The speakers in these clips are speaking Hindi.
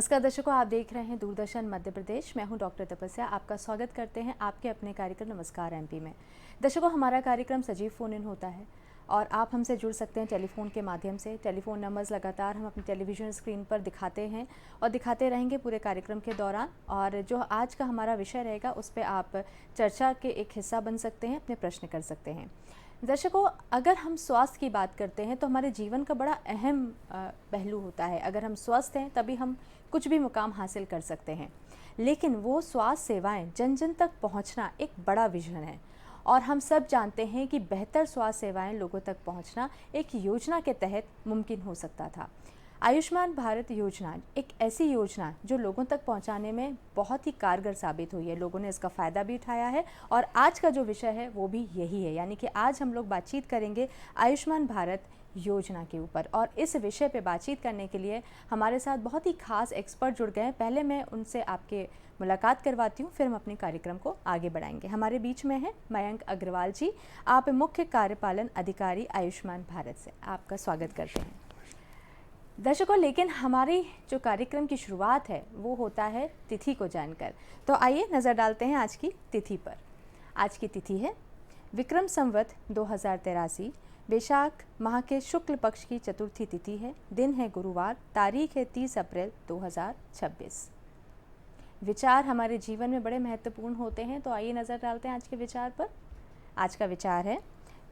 नमस्कार दर्शकों, आप देख रहे हैं दूरदर्शन मध्य प्रदेश। मैं हूं डॉक्टर तपस्या। आपका स्वागत करते हैं आपके अपने कार्यक्रम नमस्कार एमपी में। दर्शकों, हमारा कार्यक्रम सजीव फ़ोन इन होता है और आप हमसे जुड़ सकते हैं टेलीफोन के माध्यम से। टेलीफोन नंबर्स लगातार हम अपनी टेलीविज़न स्क्रीन पर दिखाते हैं और दिखाते रहेंगे पूरे कार्यक्रम के दौरान। और जो आज का हमारा विषय रहेगा उस पर आप चर्चा के एक हिस्सा बन सकते हैं, अपने प्रश्न कर सकते हैं। दर्शकों, अगर हम स्वास्थ्य की बात करते हैं तो हमारे जीवन का बड़ा अहम पहलू होता है। अगर हम स्वस्थ हैं तभी हम कुछ भी मुकाम हासिल कर सकते हैं, लेकिन वो स्वास्थ्य सेवाएं जन जन तक पहुंचना एक बड़ा विजन है। और हम सब जानते हैं कि बेहतर स्वास्थ्य सेवाएं लोगों तक पहुंचना एक योजना के तहत मुमकिन हो सकता था। आयुष्मान भारत योजना एक ऐसी योजना जो लोगों तक पहुंचाने में बहुत ही कारगर साबित हुई है। लोगों ने इसका फ़ायदा भी उठाया है और आज का जो विषय है वो भी यही है, यानी कि आज हम लोग बातचीत करेंगे आयुष्मान भारत योजना के ऊपर। और इस विषय पे बातचीत करने के लिए हमारे साथ बहुत ही खास एक्सपर्ट जुड़ गए हैं। पहले मैं उनसे आपके मुलाकात करवाती हूँ, फिर हम अपने कार्यक्रम को आगे बढ़ाएंगे। हमारे बीच में है मयंक अग्रवाल जी, आप मुख्य कार्यपालन अधिकारी आयुष्मान भारत से। आपका स्वागत करते हैं दर्शकों। लेकिन हमारी जो कार्यक्रम की शुरुआत है वो होता है तिथि को जानकर। तो आइए नज़र डालते हैं आज की तिथि पर। आज की तिथि है विक्रम संवत 2083, वैशाख माह के शुक्ल पक्ष की चतुर्थी तिथि है। दिन है गुरुवार, तारीख है 30 अप्रैल 2026। विचार हमारे जीवन में बड़े महत्वपूर्ण होते हैं, तो आइए नज़र डालते हैं आज के विचार पर। आज का विचार है,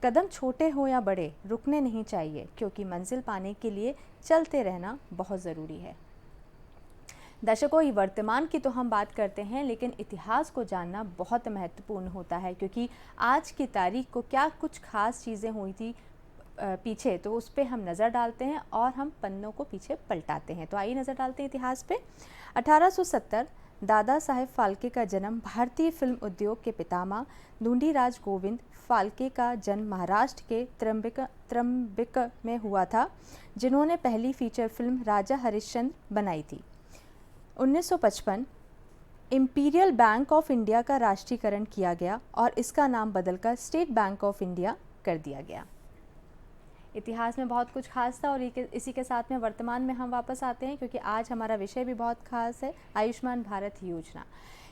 कदम छोटे हो या बड़े रुकने नहीं चाहिए, क्योंकि मंजिल पाने के लिए चलते रहना बहुत ज़रूरी है। दर्शकों, ये वर्तमान की तो हम बात करते हैं, लेकिन इतिहास को जानना बहुत महत्वपूर्ण होता है, क्योंकि आज की तारीख को क्या कुछ खास चीज़ें हुई थी पीछे, तो उस पर हम नज़र डालते हैं और हम पन्नों को पीछे पलटाते हैं। तो आइए नज़र डालते हैं इतिहास पे। 1870 दादा साहेब फाल्के का जन्म। भारतीय फिल्म उद्योग के पितामह ढूंढीराज गोविंद फाल्के का जन्म महाराष्ट्र के त्रंबिक में हुआ था, जिन्होंने पहली फीचर फिल्म राजा हरिश्चंद्र बनाई थी। 1955 इंपीरियल बैंक ऑफ इंडिया का राष्ट्रीयकरण किया गया और इसका नाम बदलकर स्टेट बैंक ऑफ इंडिया कर दिया गया। इतिहास में बहुत कुछ खास था और इसी के साथ में वर्तमान में हम वापस आते हैं, क्योंकि आज हमारा विषय भी बहुत खास है, आयुष्मान भारत योजना।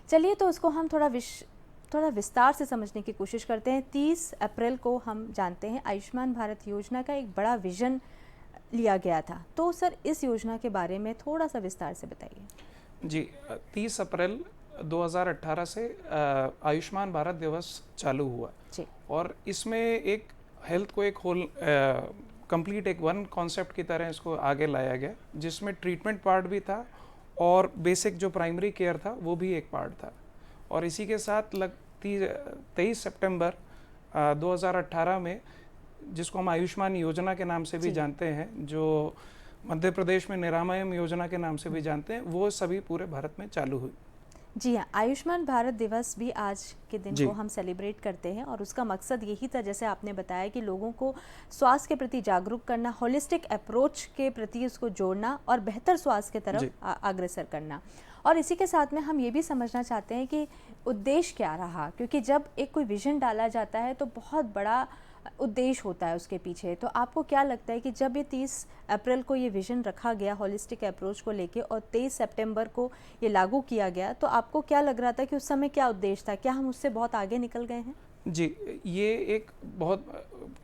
चलिए, तो उसको हम थोड़ा विस्तार से समझने की कोशिश करते हैं। 30 अप्रैल को हम जानते हैं आयुष्मान भारत योजना का एक बड़ा विजन लिया गया था। तो सर, इस योजना के बारे में थोड़ा सा विस्तार से बताइए। जी, 30 अप्रैल 2018 से आयुष्मान भारत दिवस चालू हुआ जी। और इसमें एक हेल्थ को एक होल कंप्लीट एक वन कॉन्सेप्ट की तरह इसको आगे लाया गया, जिसमें ट्रीटमेंट पार्ट भी था और बेसिक जो प्राइमरी केयर था वो भी एक पार्ट था। और इसी के साथ 23 सितंबर 2018 में, जिसको हम आयुष्मान योजना के नाम से भी जानते हैं, जो मध्य प्रदेश में निरामयम योजना के नाम से भी जानते हैं, वो सभी पूरे भारत में चालू हुई। जी हाँ, आयुष्मान भारत दिवस भी आज के दिन को हम सेलिब्रेट करते हैं और उसका मकसद यही था, जैसे आपने बताया, कि लोगों को स्वास्थ्य के प्रति जागरूक करना, होलिस्टिक अप्रोच के प्रति उसको जोड़ना और बेहतर स्वास्थ्य की तरफ अग्रसर करना। और इसी के साथ में हम ये भी समझना चाहते हैं कि उद्देश्य क्या रहा, क्योंकि जब एक कोई विजन डाला जाता है तो बहुत बड़ा उद्देश्य होता है उसके पीछे। तो आपको क्या लगता है कि जब ये 30 अप्रैल को ये विजन रखा गया होलिस्टिक अप्रोच को लेके और 23 सितंबर को ये लागू किया गया, तो आपको क्या लग रहा था कि उस समय क्या उद्देश्य था? क्या हम उससे बहुत आगे निकल गए हैं? जी, ये एक बहुत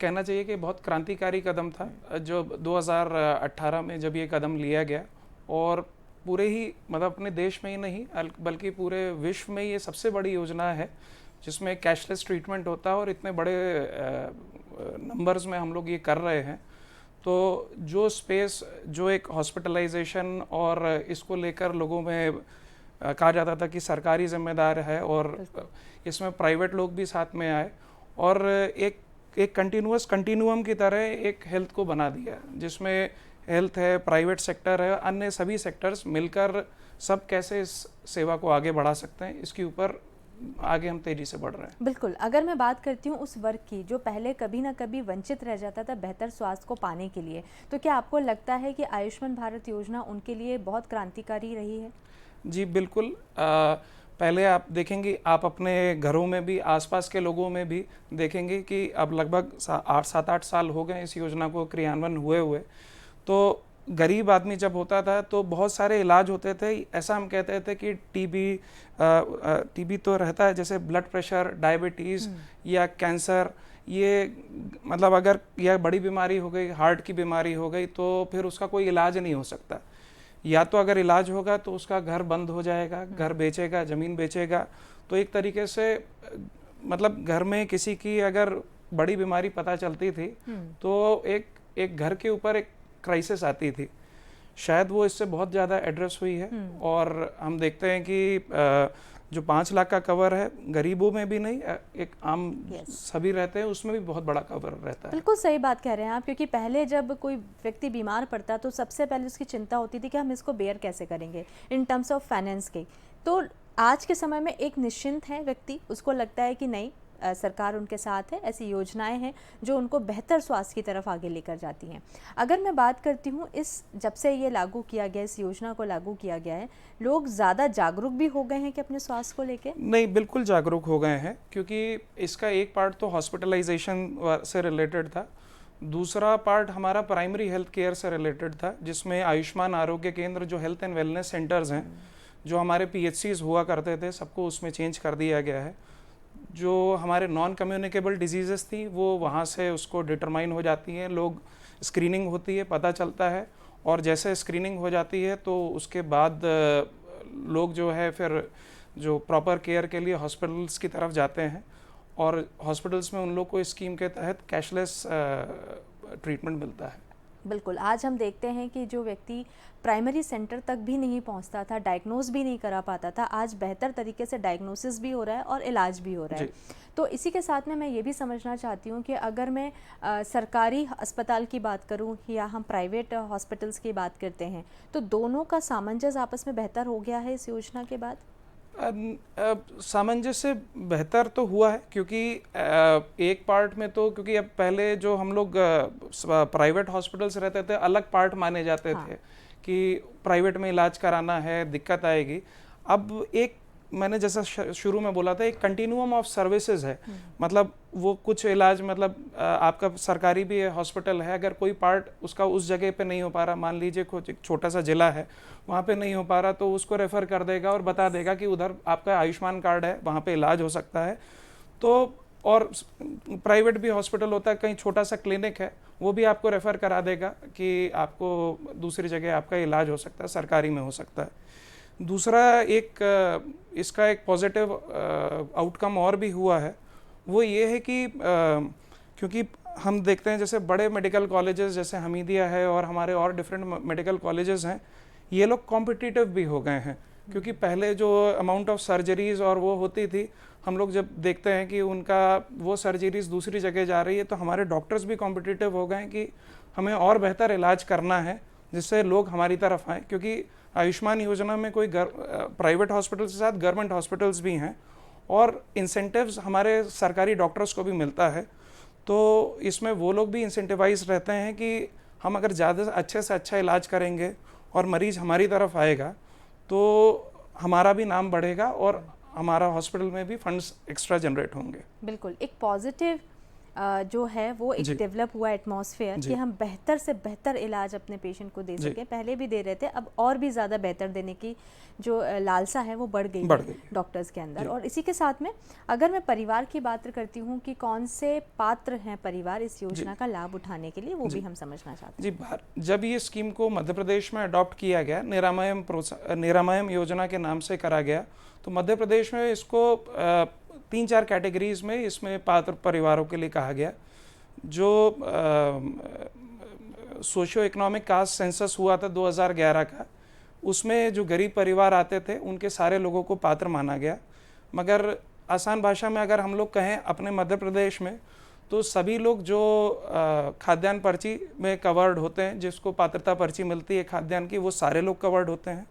कहना चाहिए कि बहुत क्रांतिकारी कदम था जो 2018 में जब ये कदम लिया गया। और पूरे ही मतलब अपने देश में ही नहीं बल्कि पूरे विश्व में ये सबसे बड़ी योजना है जिसमें कैशलेस ट्रीटमेंट होता है और इतने बड़े नंबर्स में हम लोग ये कर रहे हैं। तो जो स्पेस, जो एक हॉस्पिटलाइजेशन और इसको लेकर लोगों में कहा जाता था कि सरकारी जिम्मेदार है और इसमें प्राइवेट लोग भी साथ में आए और एक कंटिन्यूअम की तरह एक हेल्थ को बना दिया, जिसमें हेल्थ है, प्राइवेट सेक्टर है, अन्य सभी सेक्टर्स मिलकर सब कैसे इस सेवा को आगे बढ़ा सकते हैं, इसके ऊपर आगे हम तेजी से बढ़ रहे हैं। बिल्कुल। अगर मैं बात करती हूँ उस वर्ग की जो पहले कभी ना कभी वंचित रह जाता था बेहतर स्वास्थ्य को पाने के लिए, तो क्या आपको लगता है कि आयुष्मान भारत योजना उनके लिए बहुत क्रांतिकारी रही है? जी बिल्कुल। पहले आप देखेंगे, आप अपने घरों में भी, आसपास के लोगों में भी देखेंगे कि अब लगभग 7-8 साल हो गए इस योजना को क्रियान्वयन हुए। तो गरीब आदमी जब होता था तो बहुत सारे इलाज होते थे। ऐसा हम कहते थे कि टीबी तो रहता है, जैसे ब्लड प्रेशर, डायबिटीज़ या कैंसर, ये मतलब अगर यह बड़ी बीमारी हो गई, हार्ट की बीमारी हो गई, तो फिर उसका कोई इलाज नहीं हो सकता। या तो अगर इलाज होगा तो उसका घर बंद हो जाएगा, घर बेचेगा, ज़मीन बेचेगा। तो एक तरीके से मतलब घर में किसी की अगर बड़ी बीमारी पता चलती थी तो एक घर के ऊपर एक क्राइसिस आती थी। शायद वो इससे बहुत ज़्यादा एड्रेस हुई है। और हम देखते हैं कि जो 5 लाख का कवर है, गरीबों में भी नहीं, एक आम सभी रहते हैं, उसमें भी बहुत बड़ा कवर रहता है। बिल्कुल सही बात कह रहे हैं आप, क्योंकि पहले जब कोई व्यक्ति बीमार पड़ता तो सबसे पहले उसकी चिंता होती थी कि हम इसको बेयर कैसे करेंगे इन टर्म्स ऑफ फाइनेंस के। तो आज के समय में एक निश्चिंत है व्यक्ति, उसको लगता है कि नहीं, सरकार उनके साथ है, ऐसी योजनाएं हैं जो उनको बेहतर स्वास्थ्य की तरफ आगे लेकर जाती हैं। अगर मैं बात करती हूँ, इस जब से ये लागू किया गया, इस योजना को लागू किया गया है, लोग ज़्यादा जागरूक भी हो गए हैं कि अपने स्वास्थ्य को लेके? नहीं, बिल्कुल जागरूक हो गए हैं, क्योंकि इसका एक पार्ट तो हॉस्पिटलाइजेशन से रिलेटेड था, दूसरा पार्ट हमारा प्राइमरी हेल्थ केयर से रिलेटेड था, जिसमें आयुष्मान आरोग्य केंद्र, जो हेल्थ एंड वेलनेस सेंटर्स हैं, जो हमारे PHCs हुआ करते थे, सबको उसमें चेंज कर दिया गया है। जो हमारे नॉन कम्युनिकेबल डिजीज़ेस थी वो वहाँ से उसको डिटरमाइन हो जाती हैं, लोग स्क्रीनिंग होती है, पता चलता है, और जैसे स्क्रीनिंग हो जाती है तो उसके बाद लोग जो है फिर जो प्रॉपर केयर के लिए हॉस्पिटल्स की तरफ जाते हैं, और हॉस्पिटल्स में उन लोग को इस स्कीम के तहत कैशलेस ट्रीटमेंट मिलता है। बिल्कुल, आज हम देखते हैं कि जो व्यक्ति प्राइमरी सेंटर तक भी नहीं पहुंचता था, डायग्नोज भी नहीं करा पाता था, आज बेहतर तरीके से डायग्नोसिस भी हो रहा है और इलाज भी हो रहा है। तो इसी के साथ में मैं ये भी समझना चाहती हूँ कि अगर मैं सरकारी अस्पताल की बात करूँ या हम प्राइवेट हॉस्पिटल्स की बात करते हैं, तो दोनों का सामंजस्य आपस में बेहतर हो गया है इस योजना के बाद? सामंजस्य बेहतर तो हुआ है, क्योंकि एक पार्ट में तो, क्योंकि अब पहले जो हम लोग प्राइवेट हॉस्पिटल्स रहते थे, अलग पार्ट माने जाते थे कि प्राइवेट में इलाज कराना है, दिक्कत आएगी। अब एक मैंने जैसा शुरू में बोला था, एक कंटिन्यूम ऑफ सर्विसेज है। मतलब वो कुछ इलाज, मतलब आपका सरकारी भी है, हॉस्पिटल है, अगर कोई पार्ट उसका उस जगह पे नहीं हो पा रहा, मान लीजिए कुछ एक छोटा सा जिला है, वहाँ पे नहीं हो पा रहा, तो उसको रेफ़र कर देगा और बता देगा कि उधर आपका आयुष्मान कार्ड है, वहाँ पे इलाज हो सकता है। तो और प्राइवेट भी हॉस्पिटल होता है, कहीं छोटा सा क्लिनिक है, वो भी आपको रेफ़र करा देगा कि आपको दूसरी जगह आपका इलाज हो सकता है, सरकारी में हो सकता है। दूसरा एक इसका एक पॉजिटिव आउटकम और भी हुआ है, वो ये है कि क्योंकि हम देखते हैं जैसे बड़े मेडिकल कॉलेजेस जैसे हमीदिया है और हमारे और डिफरेंट मेडिकल कॉलेजेस हैं, ये लोग कॉम्पिटिटिव भी हो गए हैं। क्योंकि पहले जो अमाउंट ऑफ सर्जरीज़ और वो होती थी, हम लोग जब देखते हैं कि उनका वो सर्जरीज़ दूसरी जगह जा रही है, तो हमारे डॉक्टर्स भी कॉम्पिटिटिव हो गए हैं कि हमें और बेहतर इलाज करना है, जिससे लोग हमारी तरफ आएँ। क्योंकि आयुष्मान योजना में कोई प्राइवेट हॉस्पिटल्स के साथ गवर्नमेंट हॉस्पिटल्स भी हैं, और इंसेंटिव्स हमारे सरकारी डॉक्टर्स को भी मिलता है। तो इसमें वो लोग भी इंसेंटिवाइज रहते हैं कि हम अगर ज़्यादा अच्छे से अच्छा इलाज करेंगे और मरीज़ हमारी तरफ आएगा, तो हमारा भी नाम बढ़ेगा और हमारा हॉस्पिटल में भी फंड्स एक्स्ट्रा जनरेट होंगे। बिल्कुल, एक पॉजिटिव जो है वो एक डेवलप हुआ एटमॉस्फेयर कि हम बेहतर से बेहतर इलाज अपने पेशेंट को दे सकें। पहले भी दे रहे थे, अब और भी ज़्यादा बेहतर देने की जो लालसा है वो बढ़ गई है डॉक्टर्स के अंदर। और इसी के साथ में अगर मैं परिवार की बात करती हूँ कि कौन से पात्र हैं परिवार इस योजना का लाभ उठाने के लिए, वो भी हम समझना चाहते हैं। जब ये स्कीम को मध्य प्रदेश में अडॉप्ट किया गया, निरामयम योजना के नाम से करा गया, तो मध्य प्रदेश में इसको 3-4 कैटेगरीज में इसमें पात्र परिवारों के लिए कहा गया। जो सोशियो इकोनॉमिक कास्ट सेंसस हुआ था 2011 का, उसमें जो गरीब परिवार आते थे उनके सारे लोगों को पात्र माना गया। मगर आसान भाषा में अगर हम लोग कहें अपने मध्य प्रदेश में, तो सभी लोग जो खाद्यान्न पर्ची में कवर्ड होते हैं, जिसको पात्रता पर्ची मिलती है खाद्यान्न की, वो सारे लोग कवर्ड होते हैं।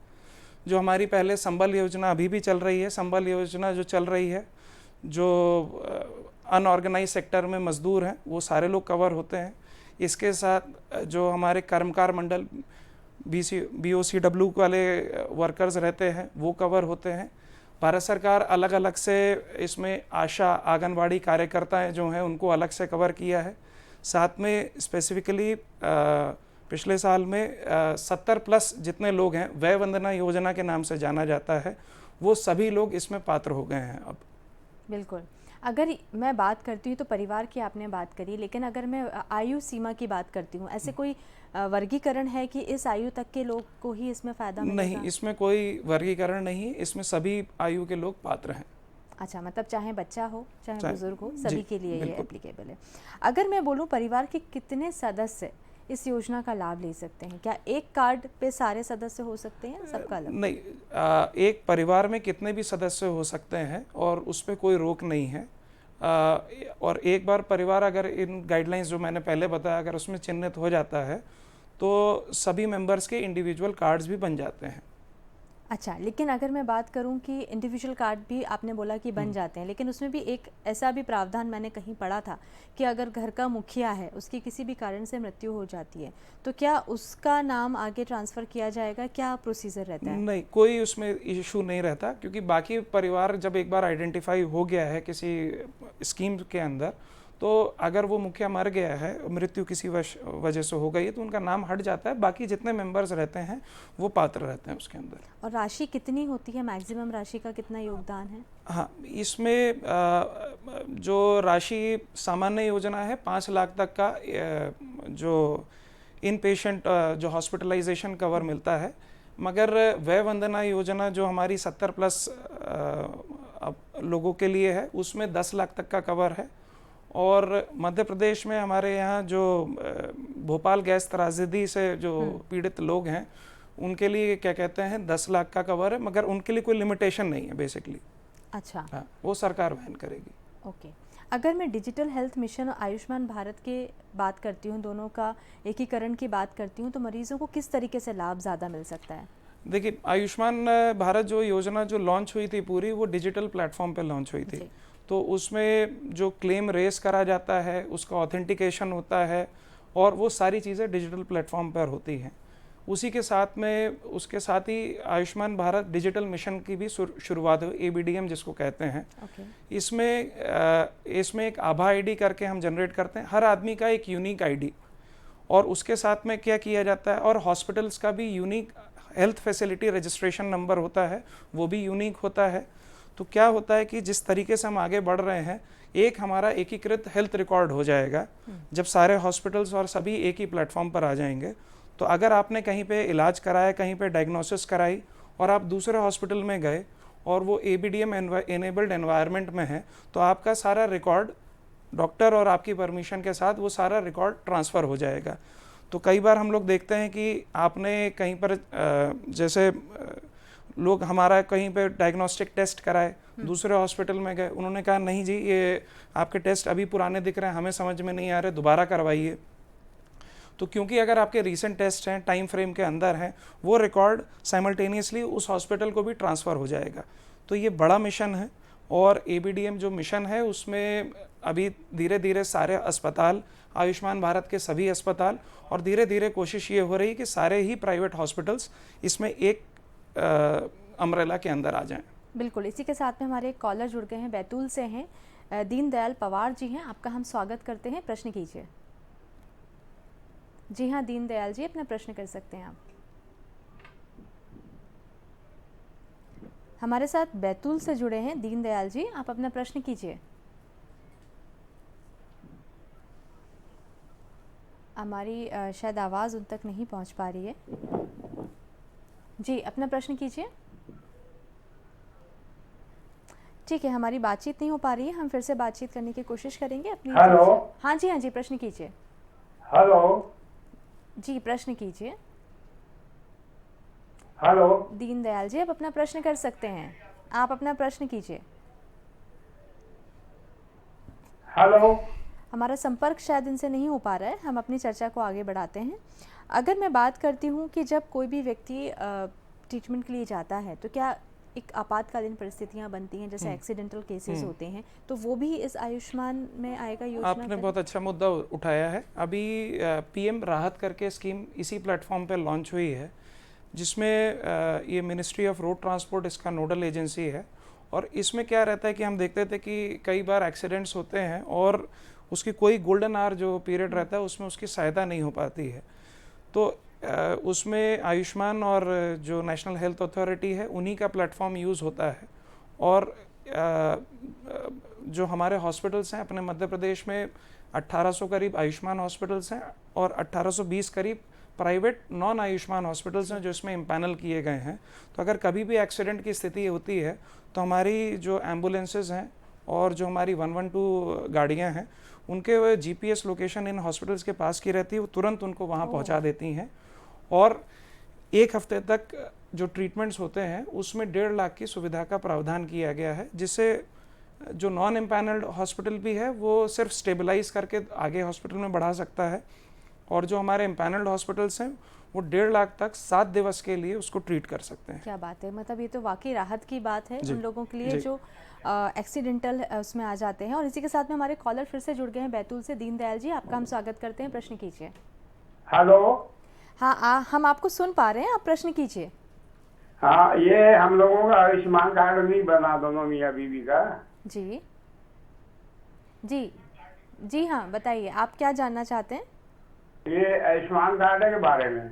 जो हमारी पहले संबल योजना अभी भी चल रही है, संबल योजना जो चल रही है, जो अनऑर्गेनाइज सेक्टर में मजदूर हैं, वो सारे लोग कवर होते हैं। इसके साथ जो हमारे कर्मकार मंडल BOCW वाले वर्कर्स रहते हैं, वो कवर होते हैं। भारत सरकार अलग अलग से इसमें आशा आंगनवाड़ी कार्यकर्ता जो हैं उनको अलग से कवर किया है। साथ में स्पेसिफिकली पिछले साल में 70+ जितने लोग हैं, वय वंदना योजना के नाम से जाना जाता है, वो सभी लोग इसमें पात्र हो गए हैं अब। बिल्कुल। अगर मैं बात करती हूँ तो परिवार की आपने बात करी, लेकिन अगर मैं आयु सीमा की बात करती हूँ, ऐसे कोई वर्गीकरण है कि इस आयु तक के लोग को ही इसमें फ़ायदा मिलेगा? नहीं, इसमें कोई वर्गीकरण नहीं है, इसमें सभी आयु के लोग पात्र हैं। अच्छा, मतलब चाहे बच्चा हो चाहे बुजुर्ग हो, जी, सभी के लिए ये बिल्कुल। एप्लीकेबल है। अगर मैं बोलूँ परिवार के कितने सदस्य इस योजना का लाभ ले सकते हैं? क्या एक कार्ड पे सारे सदस्य हो सकते हैं, सबका अलग? नहीं, एक परिवार में कितने भी सदस्य हो सकते हैं और उस पर कोई रोक नहीं है। और एक बार परिवार अगर इन गाइडलाइंस जो मैंने पहले बताया अगर उसमें चिन्हित हो जाता है तो सभी मेंबर्स के इंडिविजुअल कार्ड्स भी बन जाते हैं। अच्छा, लेकिन अगर मैं बात करूं कि इंडिविजुअल कार्ड भी आपने बोला कि बन जाते हैं, लेकिन उसमें भी एक ऐसा भी प्रावधान मैंने कहीं पढ़ा था कि अगर घर का मुखिया है, उसकी किसी भी कारण से मृत्यु हो जाती है, तो क्या उसका नाम आगे ट्रांसफ़र किया जाएगा? क्या प्रोसीजर रहता है? नहीं, कोई उसमें इशू नहीं रहता, क्योंकि बाकी परिवार जब एक बार आइडेंटिफाई हो गया है किसी स्कीम के अंदर, तो अगर वो मुखिया मर गया है, मृत्यु किसी वजह से हो गई है, तो उनका नाम हट जाता है। बाकी जितने मेंबर्स रहते हैं वो पात्र रहते हैं उसके अंदर। और राशि कितनी होती है? मैक्सिमम राशि का कितना योगदान है? हाँ, इसमें जो राशि सामान्य योजना है 5 लाख तक का जो इन पेशेंट जो हॉस्पिटलाइजेशन कवर मिलता है, मगर वय वंदना योजना जो हमारी 70+ लोगों के लिए है, उसमें 10 लाख तक का कवर है। और मध्य प्रदेश में हमारे यहाँ जो भोपाल गैस त्रासदी से जो पीड़ित लोग हैं, उनके लिए क्या कहते हैं 10 लाख का कवर है, मगर उनके लिए कोई लिमिटेशन नहीं है बेसिकली। अच्छा, हाँ, वो सरकार वहन करेगी। ओके। अगर मैं डिजिटल हेल्थ मिशन और आयुष्मान भारत के बात करती हूँ, दोनों का एकीकरण की बात करती हूँ, तो मरीजों को किस तरीके से लाभ ज़्यादा मिल सकता है? देखिए, आयुष्मान भारत जो योजना जो लॉन्च हुई थी पूरी, वो डिजिटल प्लेटफॉर्म पे लॉन्च हुई थी। तो उसमें जो क्लेम रेस करा जाता है, उसका ऑथेंटिकेशन होता है, और वो सारी चीज़ें डिजिटल प्लेटफॉर्म पर होती हैं। उसी के साथ में उसके साथ ही आयुष्मान भारत डिजिटल मिशन की भी शुरुआत हुई, ABDM जिसको कहते हैं। इसमें एक आभा ID करके हम जनरेट करते हैं, हर आदमी का एक यूनिक ID, और उसके साथ में क्या किया जाता है, और हॉस्पिटल्स का भी unique health facility registration number होता है, वो भी यूनिक होता है। तो क्या होता है कि जिस तरीके से हम आगे बढ़ रहे हैं, एक हमारा एकीकृत हेल्थ रिकॉर्ड हो जाएगा जब सारे हॉस्पिटल्स और सभी एक ही प्लेटफॉर्म पर आ जाएंगे। तो अगर आपने कहीं पे इलाज कराया, कहीं पे डायग्नोसिस कराई, और आप दूसरे हॉस्पिटल में गए और वो ABDM एनेबल्ड एनवायरनमेंट में है, तो आपका सारा रिकॉर्ड डॉक्टर और आपकी परमिशन के साथ वो सारा रिकॉर्ड ट्रांसफ़र हो जाएगा। तो कई बार हम लोग देखते हैं कि आपने कहीं पर जैसे लोग हमारा कहीं पे डायग्नोस्टिक टेस्ट कराए, दूसरे हॉस्पिटल में गए, उन्होंने कहा नहीं जी, ये आपके टेस्ट अभी पुराने दिख रहे हैं, हमें समझ में नहीं आ रहे, दोबारा करवाइए। तो क्योंकि अगर आपके रीसेंट टेस्ट हैं, टाइम फ्रेम के अंदर हैं, वो रिकॉर्ड साइमल्टेनियसली उस हॉस्पिटल को भी ट्रांसफ़र हो जाएगा। तो ये बड़ा मिशन है, और ABDM जो मिशन है उसमें अभी धीरे धीरे सारे अस्पताल, आयुष्मान भारत के सभी अस्पताल, और धीरे धीरे कोशिश ये हो रही है कि सारे ही प्राइवेट हॉस्पिटल्स इसमें एक अम्ब्रेला के अंदर आ जाएं। बिल्कुल। इसी के साथ में हमारे एक कॉलर जुड़ गए हैं, बैतूल से हैं, दीनदयाल पवार जी हैं, आपका हम स्वागत करते हैं। प्रश्न कीजिए। जी हाँ दीनदयाल जी, अपना प्रश्न कर सकते हैं आप। हमारे साथ बैतूल से जुड़े हैं दीनदयाल जी, आप अपना प्रश्न कीजिए। हमारी शायद आवाज़ उन तक नहीं पहुंच पा रही है। जी, अपना प्रश्न कीजिए। ठीक है, हमारी बातचीत नहीं हो पा रही है, हम फिर से बातचीत करने की कोशिश करेंगे अपनी। हेलो। हाँ जी, हाँ जी, प्रश्न कीजिए। हेलो जी, प्रश्न कीजिए। हेलो दीनदयाल जी, आप अपना प्रश्न कर सकते हैं, आप अपना प्रश्न कीजिए। हेलो। हमारा संपर्क शायद इनसे नहीं हो पा रहा है, हम अपनी चर्चा को आगे बढ़ाते हैं। अगर मैं बात करती हूँ कि जब कोई भी व्यक्ति ट्रीटमेंट के लिए जाता है, तो क्या एक आपातकालीन परिस्थितियां बनती हैं, जैसे एक्सीडेंटल केसेस होते हैं, तो वो भी इस आयुष्मान में आएगा योजना? आपने बहुत अच्छा मुद्दा उठाया है। अभी PM राहत करके स्कीम इसी प्लेटफॉर्म पे लॉन्च हुई है, जिसमें ये मिनिस्ट्री ऑफ रोड ट्रांसपोर्ट इसका नोडल एजेंसी है। और इसमें क्या रहता है कि हम देखते थे कि कई बार एक्सीडेंट्स होते हैं और उसकी कोई गोल्डन आवर जो पीरियड रहता है उसमें उसकी सहायता नहीं हो पाती है। तो उसमें आयुष्मान और जो नेशनल हेल्थ अथॉरिटी है उन्हीं का प्लेटफॉर्म यूज़ होता है। और जो हमारे हॉस्पिटल्स हैं अपने मध्य प्रदेश में 1800 करीब आयुष्मान हॉस्पिटल्स हैं और 1820 करीब प्राइवेट नॉन आयुष्मान हॉस्पिटल्स हैं जो इसमें इम्पैनल किए गए हैं। तो अगर कभी भी एक्सीडेंट की स्थिति होती है तो हमारी जो एम्बुलेंसेज हैं और जो हमारी 112 गाड़ियां हैं उनके जीपीएस लोकेशन इन हॉस्पिटल्स के पास की रहती है, वो तुरंत उनको वहाँ पहुँचा देती हैं। और एक हफ्ते तक जो ट्रीटमेंट्स होते हैं उसमें 1.5 लाख की सुविधा का प्रावधान किया गया है, जिससे जो नॉन एम्पैनल्ड हॉस्पिटल भी है वो सिर्फ स्टेबलाइज करके आगे हॉस्पिटल में बढ़ा सकता है, और जो हमारे एम्पैनल्ड हॉस्पिटल्स हैं वो 1.5 लाख तक 7 दिवस के लिए उसको ट्रीट कर सकते हैं। क्या बात है, मतलब ये तो वाकई राहत की बात है उन लोगों के लिए जी। जो एक्सीडेंटल उसमें आ जाते हैं। और इसी के साथ में हमारे कॉलर फिर से जुड़ गए हैं बैतूल से। दीनदयाल जी, आपका हम स्वागत करते हैं, प्रश्न कीजिए। हेलो। हाँ, हम आपको सुन पा रहे हैं, आप प्रश्न कीजिए। हाँ, ये हम लोगों का आयुष्मान कार्ड नहीं बना, दोनों मियाँ बीवी का। जी जी जी, हाँ बताइए, आप क्या जानना चाहते हैं? ये आयुष्मान कार्ड के बारे में।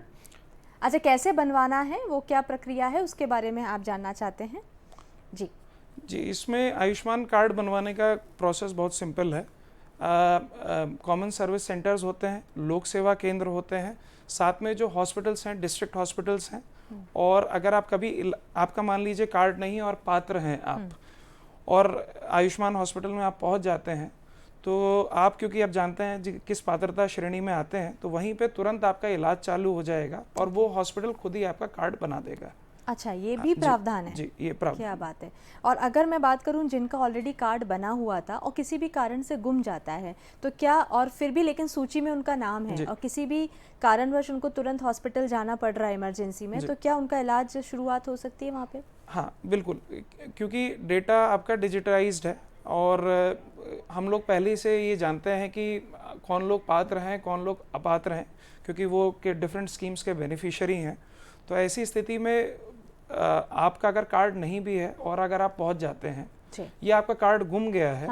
अच्छा, कैसे बनवाना है, वो क्या प्रक्रिया है, उसके बारे में आप जानना चाहते हैं? जी जी, इसमें आयुष्मान कार्ड बनवाने का प्रोसेस बहुत सिंपल है। कॉमन सर्विस सेंटर्स होते हैं, लोक सेवा केंद्र होते हैं, साथ में जो हॉस्पिटल्स हैं डिस्ट्रिक्ट हॉस्पिटल्स हैं। और अगर आप कभी आपका मान लीजिए कार्ड नहीं है और पात्र हैं आप और आयुष्मान हॉस्पिटल में आप पहुंच जाते हैं, तो आप क्योंकि आप जानते हैं किस पात्रता श्रेणी में आते हैं, तो वहीं पे तुरंत आपका इलाज चालू हो जाएगा और वो हॉस्पिटल खुद ही आपका कार्ड बना देगा। अच्छा, ये भी प्रावधान है? जी, ये प्रावधान। क्या बात है। और अगर मैं बात करूं जिनका ऑलरेडी कार्ड बना हुआ था और किसी भी कारण से गुम जाता है, तो क्या, और फिर भी लेकिन सूची में उनका नाम है और किसी भी कारणवश उनको तुरंत हॉस्पिटल जाना पड़ रहा है इमरजेंसी में, तो क्या उनका इलाज शुरुआत हो सकती है वहाँ पे? हाँ बिल्कुल, क्योंकि डेटा आपका डिजिटाइज्ड है और हम लोग पहले से ये जानते हैं कि कौन लोग पात्र हैं कौन लोग अपात्र हैं, क्योंकि वो के डिफरेंट स्कीम्स के बेनिफिशियरी हैं। तो ऐसी स्थिति में आपका अगर कार्ड नहीं भी है और अगर आप पहुंच जाते हैं या आपका कार्ड गुम गया है,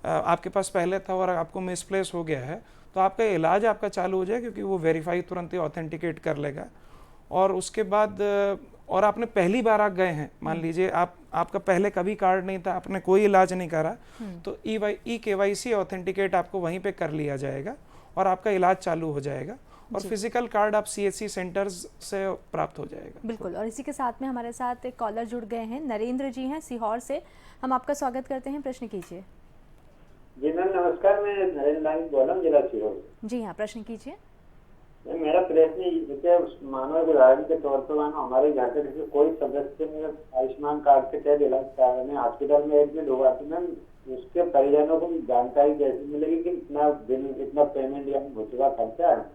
आपके पास पहले था और आपको मिसप्लेस हो गया है, तो आपका इलाज आपका चालू हो जाए, क्योंकि वो वेरीफाई तुरंत ही ऑथेंटिकेट कर लेगा। और उसके बाद और आपने पहली बार आप गए हैं, मान लीजिए आपका पहले कभी कार्ड नहीं था, आपने कोई इलाज नहीं करा, तो ई-KYC ऑथेंटिकेट आपको वहीं पे कर लिया जाएगा और आपका इलाज चालू हो जाएगा और फिजिकल कार्ड आप CHC सेंटर्स से प्राप्त हो जाएगा। बिल्कुल। और इसी के साथ में हमारे साथ एक कॉलर जुड़ गए हैं, नरेंद्र जी हैं सीहोर से, हम आपका स्वागत करते हैं, प्रश्न कीजिए। जी मैम नमस्कार, मैं नरेंद्र नाइक बोल रहा हूँ, जिला सीहोर। जी हाँ, प्रश्न कीजिए। मेरा प्रश्न जैसे मानो एक उदाहरण के तौर पर मानो हमारे घर के जैसे कोई सदस्य में आयुष्मान कार्ड के तहत इलाज कराने हॉस्पिटल में एडमिट हुआ, तो मैम उसके परिजनों को जानकारी कैसे मिलेगी कि इतना पेमेंट या हो चुका खर्चा है?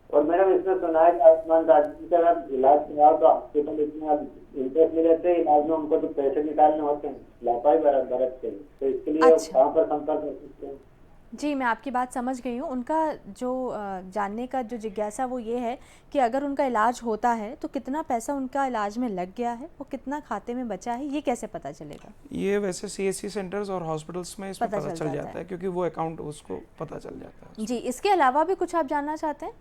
और मैडम इसमें सुना है कि आयुष्मान कार्ड से अगर इलाज कराओ तो हॉस्पिटल इतना इंटरेस्ट नहीं रहते इलाज में, उनको तो पैसे निकालने होते हैं, लापरवाही बरतते हैं, तो इसके लिए कहाँ पर संपर्क कर सकते हैं? जी, मैं आपकी बात समझ गई हूँ। उनका जो जानने का जो जिज्ञासा वो ये है कि अगर उनका इलाज होता है तो कितना पैसा उनका इलाज में लग गया है और कितना खाते में बचा है, ये कैसे पता चलेगा? ये वैसे CHC सेंटर्स और हॉस्पिटल्स में इसमें पता चल जाता है, क्योंकि वो अकाउंट उसको पता चल जाता है। जी, इसके अलावा भी कुछ आप जानना चाहते हैं?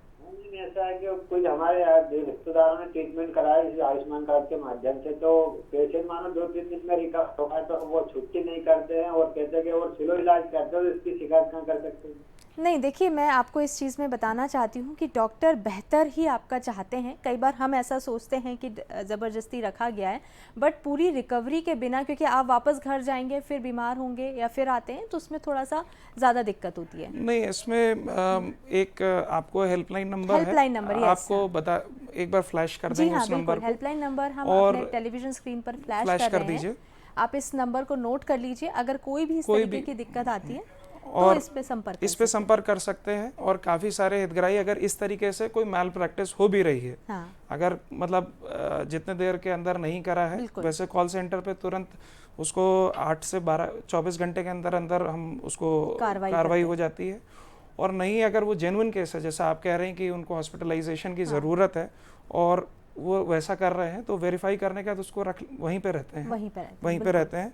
ऐसा है कि कोई हमारे रिश्तेदारों ने ट्रीटमेंट कराया इस आयुष्मान कार्ड के माध्यम से, तो पेशेंट मानो 2-3 दिन में रिकवर होगा तो वो छुट्टी नहीं करते हैं और कहते हैं कि वो सिलो इलाज करते हैं, तो इसकी शिकायत कहाँ कर सकते हैं? नहीं, देखिए मैं आपको इस चीज़ में बताना चाहती हूँ कि डॉक्टर बेहतर ही आपका चाहते हैं। कई बार हम ऐसा सोचते हैं कि ज़बरदस्ती रखा गया है, बट पूरी रिकवरी के बिना, क्योंकि आप वापस घर जाएंगे फिर बीमार होंगे या फिर आते हैं, तो उसमें थोड़ा सा ज़्यादा दिक्कत होती है। नहीं, इसमें एक आपको हेल्पलाइन नंबर है, आपको बता एक बार फ्लैश कर देंगे उस नंबर को। हेल्पलाइन नंबर हम अपने टेलीविजन स्क्रीन पर फ्लैश कर दीजिए, आप इस नंबर को नोट कर लीजिए। अगर कोई भी इस तरीके की दिक्कत आती है और तो इस पे संपर्क कर सकते हैं। और काफ़ी सारे हितग्राही अगर इस तरीके से कोई मैल प्रैक्टिस हो भी रही है, अगर मतलब जितने देर के अंदर नहीं करा है, वैसे कॉल सेंटर पे तुरंत उसको 8 से 24 घंटे के अंदर अंदर हम उसको कार्रवाई हो जाती है। और नहीं, अगर वो जेन्युइन केस है, जैसा आप कह रहे हैं कि उनको हॉस्पिटलाइजेशन की ज़रूरत है और वो वैसा कर रहे हैं, तो वेरीफाई करने के बाद उसको वहीं पे रहते हैं, वहीं पे रहते हैं।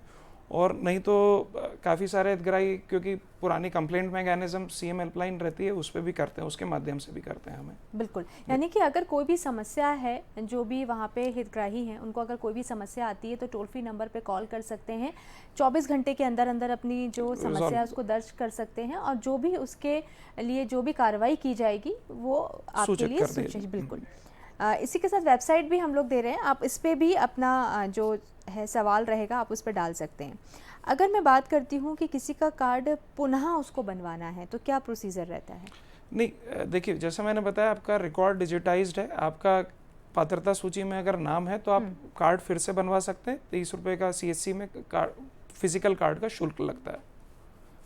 और नहीं तो काफ़ी सारे हितग्राही, क्योंकि पुरानी कंप्लेंट मैकेनिज्म सीएम हेल्पलाइन रहती है, उस पर भी करते हैं, उसके माध्यम से भी करते हैं हमें। बिल्कुल, यानी कि अगर कोई भी समस्या है, जो भी वहाँ पे हितग्राही हैं उनको अगर कोई भी समस्या आती है तो टोल फ्री नंबर पे कॉल कर सकते हैं, 24 घंटे के अंदर अंदर अपनी जो समस्या है उसको दर्ज कर सकते हैं और जो भी उसके लिए जो भी कार्रवाई की जाएगी वो आपके लिए सूचित। बिल्कुल। इसी के साथ वेबसाइट भी हम लोग दे रहे हैं, आप इस पर भी अपना जो है सवाल रहेगा आप उस पर डाल सकते हैं। अगर मैं बात करती हूँ कि किसी का कार्ड पुनः उसको बनवाना है तो क्या प्रोसीजर रहता है? नहीं, देखिए जैसे मैंने बताया, आपका रिकॉर्ड डिजिटाइज्ड है, आपका पात्रता सूची में अगर नाम है तो आप कार्ड फिर से बनवा सकते हैं। 30 रुपये का CSC में फिजिकल कार्ड का शुल्क लगता है,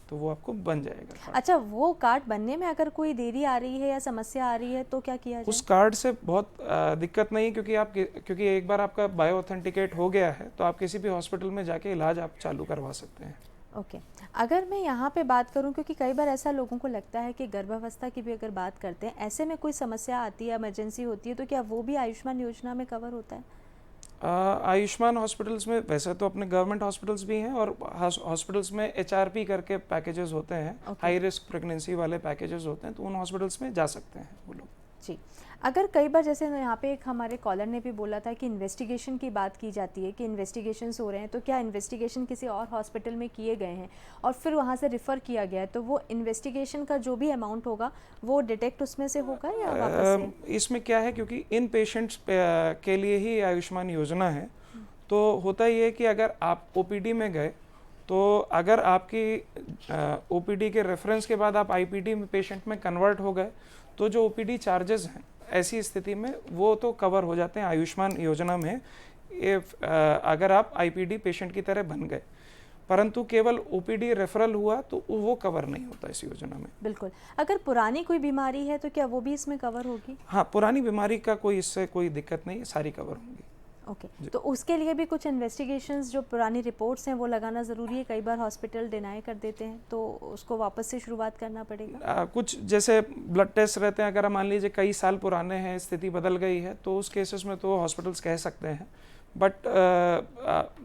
तो वो आपको बन जाएगा कार्ड। अच्छा, वो कार्ड बनने में अगर कोई देरी आ रही है या समस्या आ रही है तो क्या किया जाए? उस कार्ड से बहुत दिक्कत नहीं है, क्योंकि एक बार आपका बायो ऑथेंटिकेट हो गया है तो आप किसी भी हॉस्पिटल में जाके इलाज आप चालू करवा सकते हैं। ओके। अगर मैं यहाँ पे बात करूँ, क्योंकि कई बार ऐसा लोगों को लगता है कि गर्भावस्था की भी अगर बात करते हैं, ऐसे में कोई समस्या आती है, इमरजेंसी होती है, तो क्या वो भी आयुष्मान योजना में कवर होता है? आयुष्मान हॉस्पिटल्स में वैसे तो अपने गवर्नमेंट हॉस्पिटल्स भी हैं और हॉस्पिटल्स में HRP करके पैकेजेस होते हैं, हाई रिस्क प्रेगनेंसी वाले पैकेजेस होते हैं, तो उन हॉस्पिटल्स में जा सकते हैं वो लोग। जी। अगर कई बार जैसे यहाँ पे एक हमारे कॉलर ने भी बोला था कि इन्वेस्टिगेशन की बात की जाती है कि इन्वेस्टिगेशंस हो रहे हैं, तो क्या इन्वेस्टिगेशन किसी और हॉस्पिटल में किए गए हैं और फिर वहाँ से रिफ़र किया गया है, तो वो इन्वेस्टिगेशन का जो भी अमाउंट होगा वो डिटेक्ट उसमें से होगा या वापस से? इसमें क्या है, क्योंकि इन पेशेंट्स के लिए ही आयुष्मान योजना है, तो होता ये है कि अगर आप OPD में गए तो अगर आपकी OPD के रेफरेंस के बाद आप IPD में पेशेंट में कन्वर्ट हो गए तो जो OPD चार्जेस हैं ऐसी स्थिति में वो तो कवर हो जाते हैं आयुष्मान योजना में, अगर आप IPD पेशेंट की तरह बन गए, परंतु केवल OPD रेफरल हुआ तो वो कवर नहीं होता इस योजना में। बिल्कुल। अगर पुरानी कोई बीमारी है तो क्या वो भी इसमें कवर होगी? हाँ, पुरानी बीमारी का इससे कोई दिक्कत नहीं है, सारी कवर होंगी। ओके। तो उसके लिए भी कुछ इन्वेस्टिगेशंस, जो पुरानी रिपोर्ट्स हैं वो लगाना ज़रूरी है? कई बार हॉस्पिटल डिनाई कर देते हैं तो उसको वापस से शुरुआत करना पड़ेगा? कुछ जैसे ब्लड टेस्ट रहते हैं, अगर मान लीजिए कई साल पुराने हैं, स्थिति बदल गई है, तो उस केसेस में तो हॉस्पिटल्स कह सकते हैं, बट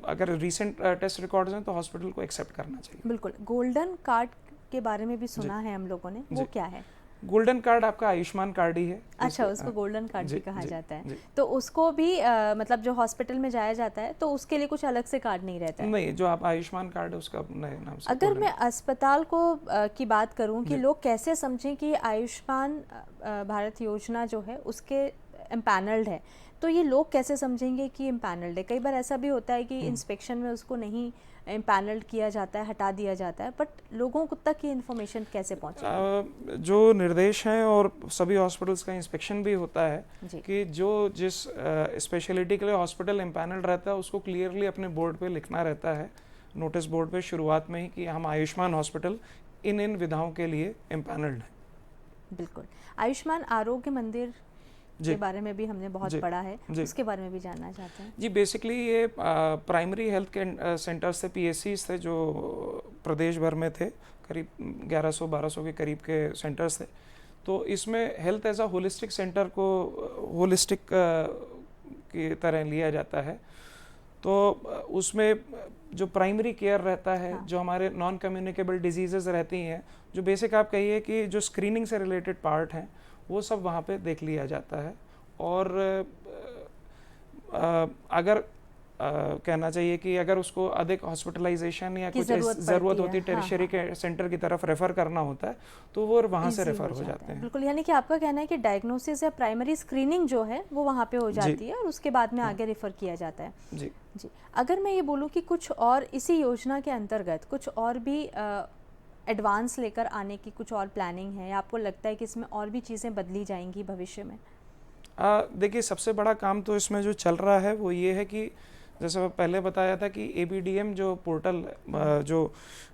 अगर रिसेंट टेस्ट रिकॉर्ड्स हैं तो हॉस्पिटल को एक्सेप्ट करना चाहिए। बिल्कुल। गोल्डन कार्ड के बारे में भी सुना है हम लोगों ने, वो क्या है? गोल्डन कार्ड आपका आयुष्मान कार्ड ही है। अच्छा, उसको गोल्डन कार्ड भी कहा जाता है। तो उसको भी मतलब जो हॉस्पिटल में जाया जाता है तो उसके लिए कुछ अलग से कार्ड नहीं रहता है? नहीं, जो आप आयुष्मान कार्ड है उसका नए नाम से। अगर मैं अस्पताल को की बात करूं कि लोग कैसे समझें कि आयुष्मान भारत योजना जो है उसके एम्पैनल्ड है, तो ये लोग कैसे समझेंगे कि एम्पैनल्ड है? कई बार ऐसा भी होता है कि इंस्पेक्शन में उसको नहीं एम्पैनल्ड किया जाता है, हटा दिया जाता है, बट लोगों तक ये इन्फॉर्मेशन कैसे पहुंचे? जो निर्देश हैं और सभी हॉस्पिटल्स का इंस्पेक्शन भी होता है कि जिस स्पेशलिटी के लिए हॉस्पिटल एम्पैनल्ड रहता है उसको क्लियरली अपने बोर्ड पे लिखना रहता है, नोटिस बोर्ड पे शुरुआत में ही, कि हम आयुष्मान हॉस्पिटल इन विधाओं के लिए एम्पैनल्ड है। बिल्कुल। आयुष्मान आरोग्य मंदिर के बारे में भी हमने बहुत पढ़ा है, उसके बारे में भी जानना चाहते हैं। जी, बेसिकली ये प्राइमरी हेल्थ के सेंटर्स थे, PSCs थे, जो प्रदेश भर में थे, करीब 1100-1200 के करीब के सेंटर्स थे। तो इसमें health as a holistic centre को होलिस्टिक की तरह लिया जाता है। तो उसमें जो प्राइमरी केयर रहता है, जो हमारे नॉन कम्युनिकेबल डिजीज़ेस रहती हैं, जो बेसिक आप कहिए कि जो स्क्रीनिंग से रिलेटेड पार्ट हैं, वो सब वहाँ पे देख लिया जाता है। और अगर कहना चाहिए कि अगर उसको अधिक हॉस्पिटलाइजेशन या कुछ ज़रूरत होती है, टेरिशरी के सेंटर की तरफ रेफ़र करना होता है, तो वो वहाँ से रेफ़र हो जाते हैं। बिल्कुल। यानी कि आपका कहना है कि डायग्नोसिस या प्राइमरी स्क्रीनिंग जो है वो वहाँ पे हो जाती है और उसके बाद में आगे रेफ़र किया जाता है। जी जी। अगर मैं ये बोलूँ कि कुछ और इसी योजना के अंतर्गत कुछ और भी एडवांस लेकर आने की कुछ और प्लानिंग है, या आपको लगता है कि इसमें और भी चीज़ें बदली जाएंगी भविष्य में? देखिए, सबसे बड़ा काम तो इसमें जो चल रहा है वो ये है कि जैसे मैं पहले बताया था कि ABDM जो पोर्टल, जो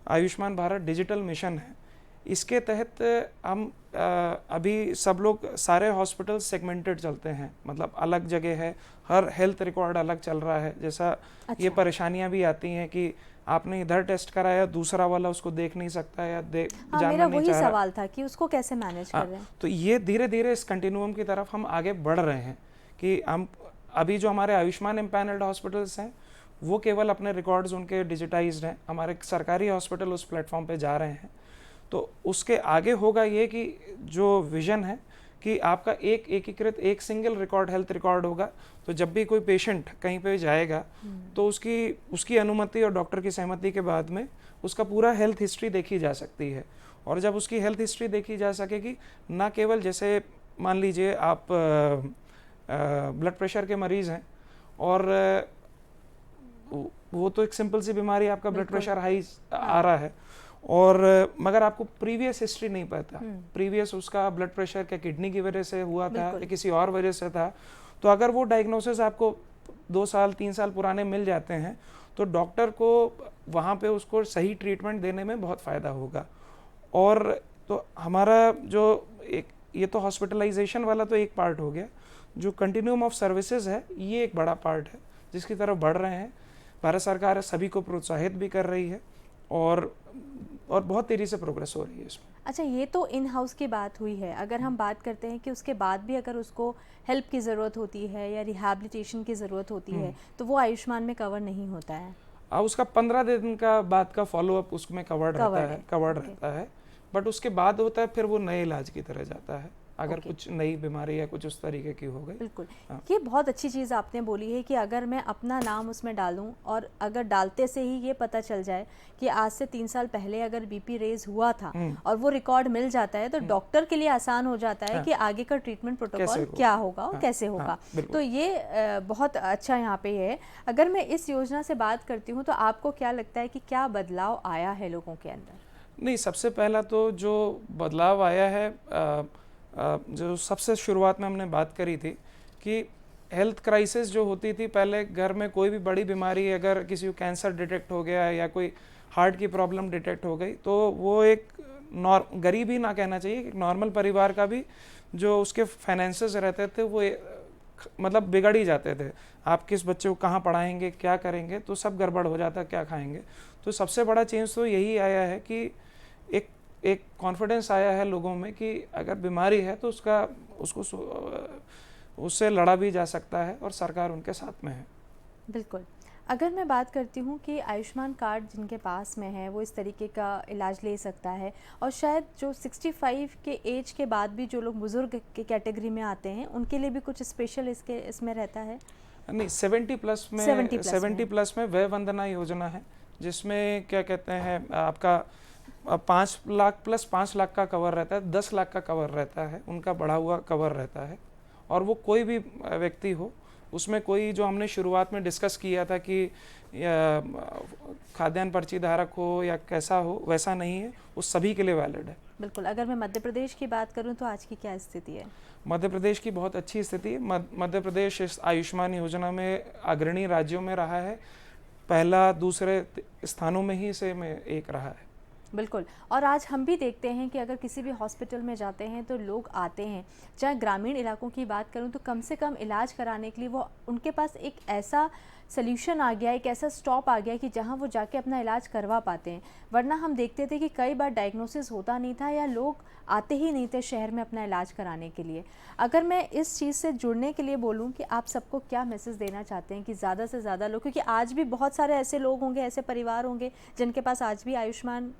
आयुष्मान भारत डिजिटल मिशन है, इसके तहत हम अभी सब लोग सारे हॉस्पिटल सेगमेंटेड चलते हैं, मतलब अलग जगह है, हर हेल्थ रिकॉर्ड अलग चल रहा है। जैसा ये परेशानियां भी आती हैं कि आपने इधर टेस्ट कराया, दूसरा वाला उसको देख नहीं सकता या जानना नहीं चाह रहा। मेरा वही सवाल था कि उसको कैसे मैनेज कर रहे हैं। तो ये धीरे धीरे इस कंटिन्यूम की तरफ हम आगे बढ़ रहे हैं कि हम अभी जो हमारे आयुष्मान एम्पैनल्ड हॉस्पिटल्स हैं वो केवल अपने रिकॉर्ड्स उनके डिजिटाइज्ड हैं, हमारे सरकारी हॉस्पिटल उस प्लेटफॉर्म पे जा रहे हैं। तो उसके आगे होगा ये कि जो विज़न है कि आपका एक एकीकृत एक सिंगल रिकॉर्ड हेल्थ रिकॉर्ड होगा, तो जब भी कोई पेशेंट कहीं पे जाएगा तो उसकी अनुमति और डॉक्टर की सहमति के बाद में उसका पूरा हेल्थ हिस्ट्री देखी जा सकती है। और जब उसकी हेल्थ हिस्ट्री देखी जा सकेगी, ना केवल जैसे मान लीजिए आप ब्लड प्रेशर के मरीज़ हैं और वो तो एक सिंपल सी बीमारी, आपका ब्लड प्रेशर हाई आ रहा है, और मगर आपको प्रीवियस हिस्ट्री नहीं पता, प्रीवियस उसका ब्लड प्रेशर क्या किडनी की वजह से हुआ था या किसी और वजह से था, तो अगर वो डायग्नोसिस आपको 2 साल 3 साल पुराने मिल जाते हैं तो डॉक्टर को वहाँ पे उसको सही ट्रीटमेंट देने में बहुत फ़ायदा होगा। और तो हमारा जो एक ये तो हॉस्पिटलाइजेशन वाला तो एक पार्ट हो गया, जो कंटिन्यूम ऑफ सर्विसेज है ये एक बड़ा पार्ट है जिसकी तरफ बढ़ रहे हैं। भारत सरकार सभी को प्रोत्साहित भी कर रही है और बहुत तेज़ी से प्रोग्रेस हो रही है इसमें। अच्छा, ये तो इन हाउस की बात हुई है। अगर हम बात करते हैं कि उसके बाद भी अगर उसको हेल्प की ज़रूरत होती है या रिहैबिलिटेशन की ज़रूरत होती है तो वो आयुष्मान में कवर नहीं होता है। उसका 15 दिन का बाद का फॉलोअप उसमें कवर्ड रहता है, बट उसके बाद होता है फिर वो नए इलाज की तरह जाता है अगर कुछ नई बीमारी या कुछ उस तरीके की हो गई। बिल्कुल, ये बहुत अच्छी चीज़ आपने बोली है कि अगर मैं अपना नाम उसमें डालूं और अगर डालते से ही ये पता चल जाए कि आज से 3 साल पहले अगर बीपी रेज हुआ था और वो रिकॉर्ड मिल जाता है तो डॉक्टर के लिए आसान हो जाता है कि आगे का ट्रीटमेंट प्रोटोकॉल क्या होगा और कैसे होगा। तो ये बहुत अच्छा यहाँ पे है। अगर मैं इस योजना से बात करती हूँ तो आपको क्या लगता है कि क्या बदलाव आया है लोगों के अंदर? नहीं, सबसे पहला तो जो बदलाव आया है, जो सबसे शुरुआत में हमने बात करी थी कि हेल्थ क्राइसिस जो होती थी पहले, घर में कोई भी बड़ी बीमारी, अगर किसी को कैंसर डिटेक्ट हो गया या कोई हार्ट की प्रॉब्लम डिटेक्ट हो गई तो वो एक गरीब ही ना कहना चाहिए, एक नॉर्मल परिवार का भी जो उसके फाइनेंसेस रहते थे वो मतलब बिगड़ ही जाते थे। आप किस बच्चे को कहाँ पढ़ाएंगे, क्या करेंगे, तो सब गड़बड़ हो जाता, क्या खाएंगे। तो सबसे बड़ा चेंज तो यही आया है कि एक कॉन्फिडेंस आया है लोगों में कि अगर बीमारी है तो उससे लड़ा भी जा सकता है और सरकार उनके साथ में है। बिल्कुल। अगर मैं बात करती हूँ कि आयुष्मान कार्ड जिनके पास में है वो इस तरीके का इलाज ले सकता है, और शायद जो 65 के एज के बाद भी जो लोग बुज़ुर्ग के कैटेगरी में आते हैं उनके लिए भी कुछ स्पेशल इसमें रहता है? नहीं, 70 प्लस में वय वंदना योजना है, जिसमें क्या कहते हैं आपका 5 लाख प्लस 5 लाख का कवर रहता है, 10 लाख का कवर रहता है, उनका बढ़ा हुआ कवर रहता है। और वो कोई भी व्यक्ति हो, उसमें कोई जो हमने शुरुआत में डिस्कस किया था कि खाद्यान्न पर्ची धारक हो या कैसा हो, वैसा नहीं है, वो सभी के लिए वैलिड है। बिल्कुल। अगर मैं मध्य प्रदेश की बात करूं तो आज की क्या स्थिति है? मध्य प्रदेश की बहुत अच्छी स्थिति है। मध्य प्रदेश इस आयुष्मान योजना में अग्रणी राज्यों में रहा है, पहला दूसरे स्थानों में ही से में एक रहा है। बिल्कुल। और आज हम भी देखते हैं कि अगर किसी भी हॉस्पिटल में जाते हैं तो लोग आते हैं, चाहे ग्रामीण इलाकों की बात करूं तो कम से कम इलाज कराने के लिए वो उनके पास एक ऐसा सल्यूशन आ गया, एक ऐसा स्टॉप आ गया कि जहां वो जाके अपना इलाज करवा पाते हैं। वरना हम देखते थे कि कई बार डायग्नोसिस होता नहीं था या लोग आते ही नहीं थे शहर में अपना इलाज कराने के लिए। अगर मैं इस चीज़ से जुड़ने के लिए बोलूं कि आप सबको क्या मैसेज देना चाहते हैं कि ज़्यादा से ज़्यादा लोग, क्योंकि आज भी बहुत सारे ऐसे लोग होंगे, ऐसे परिवार होंगे जिनके पास आज भी आयुष्मान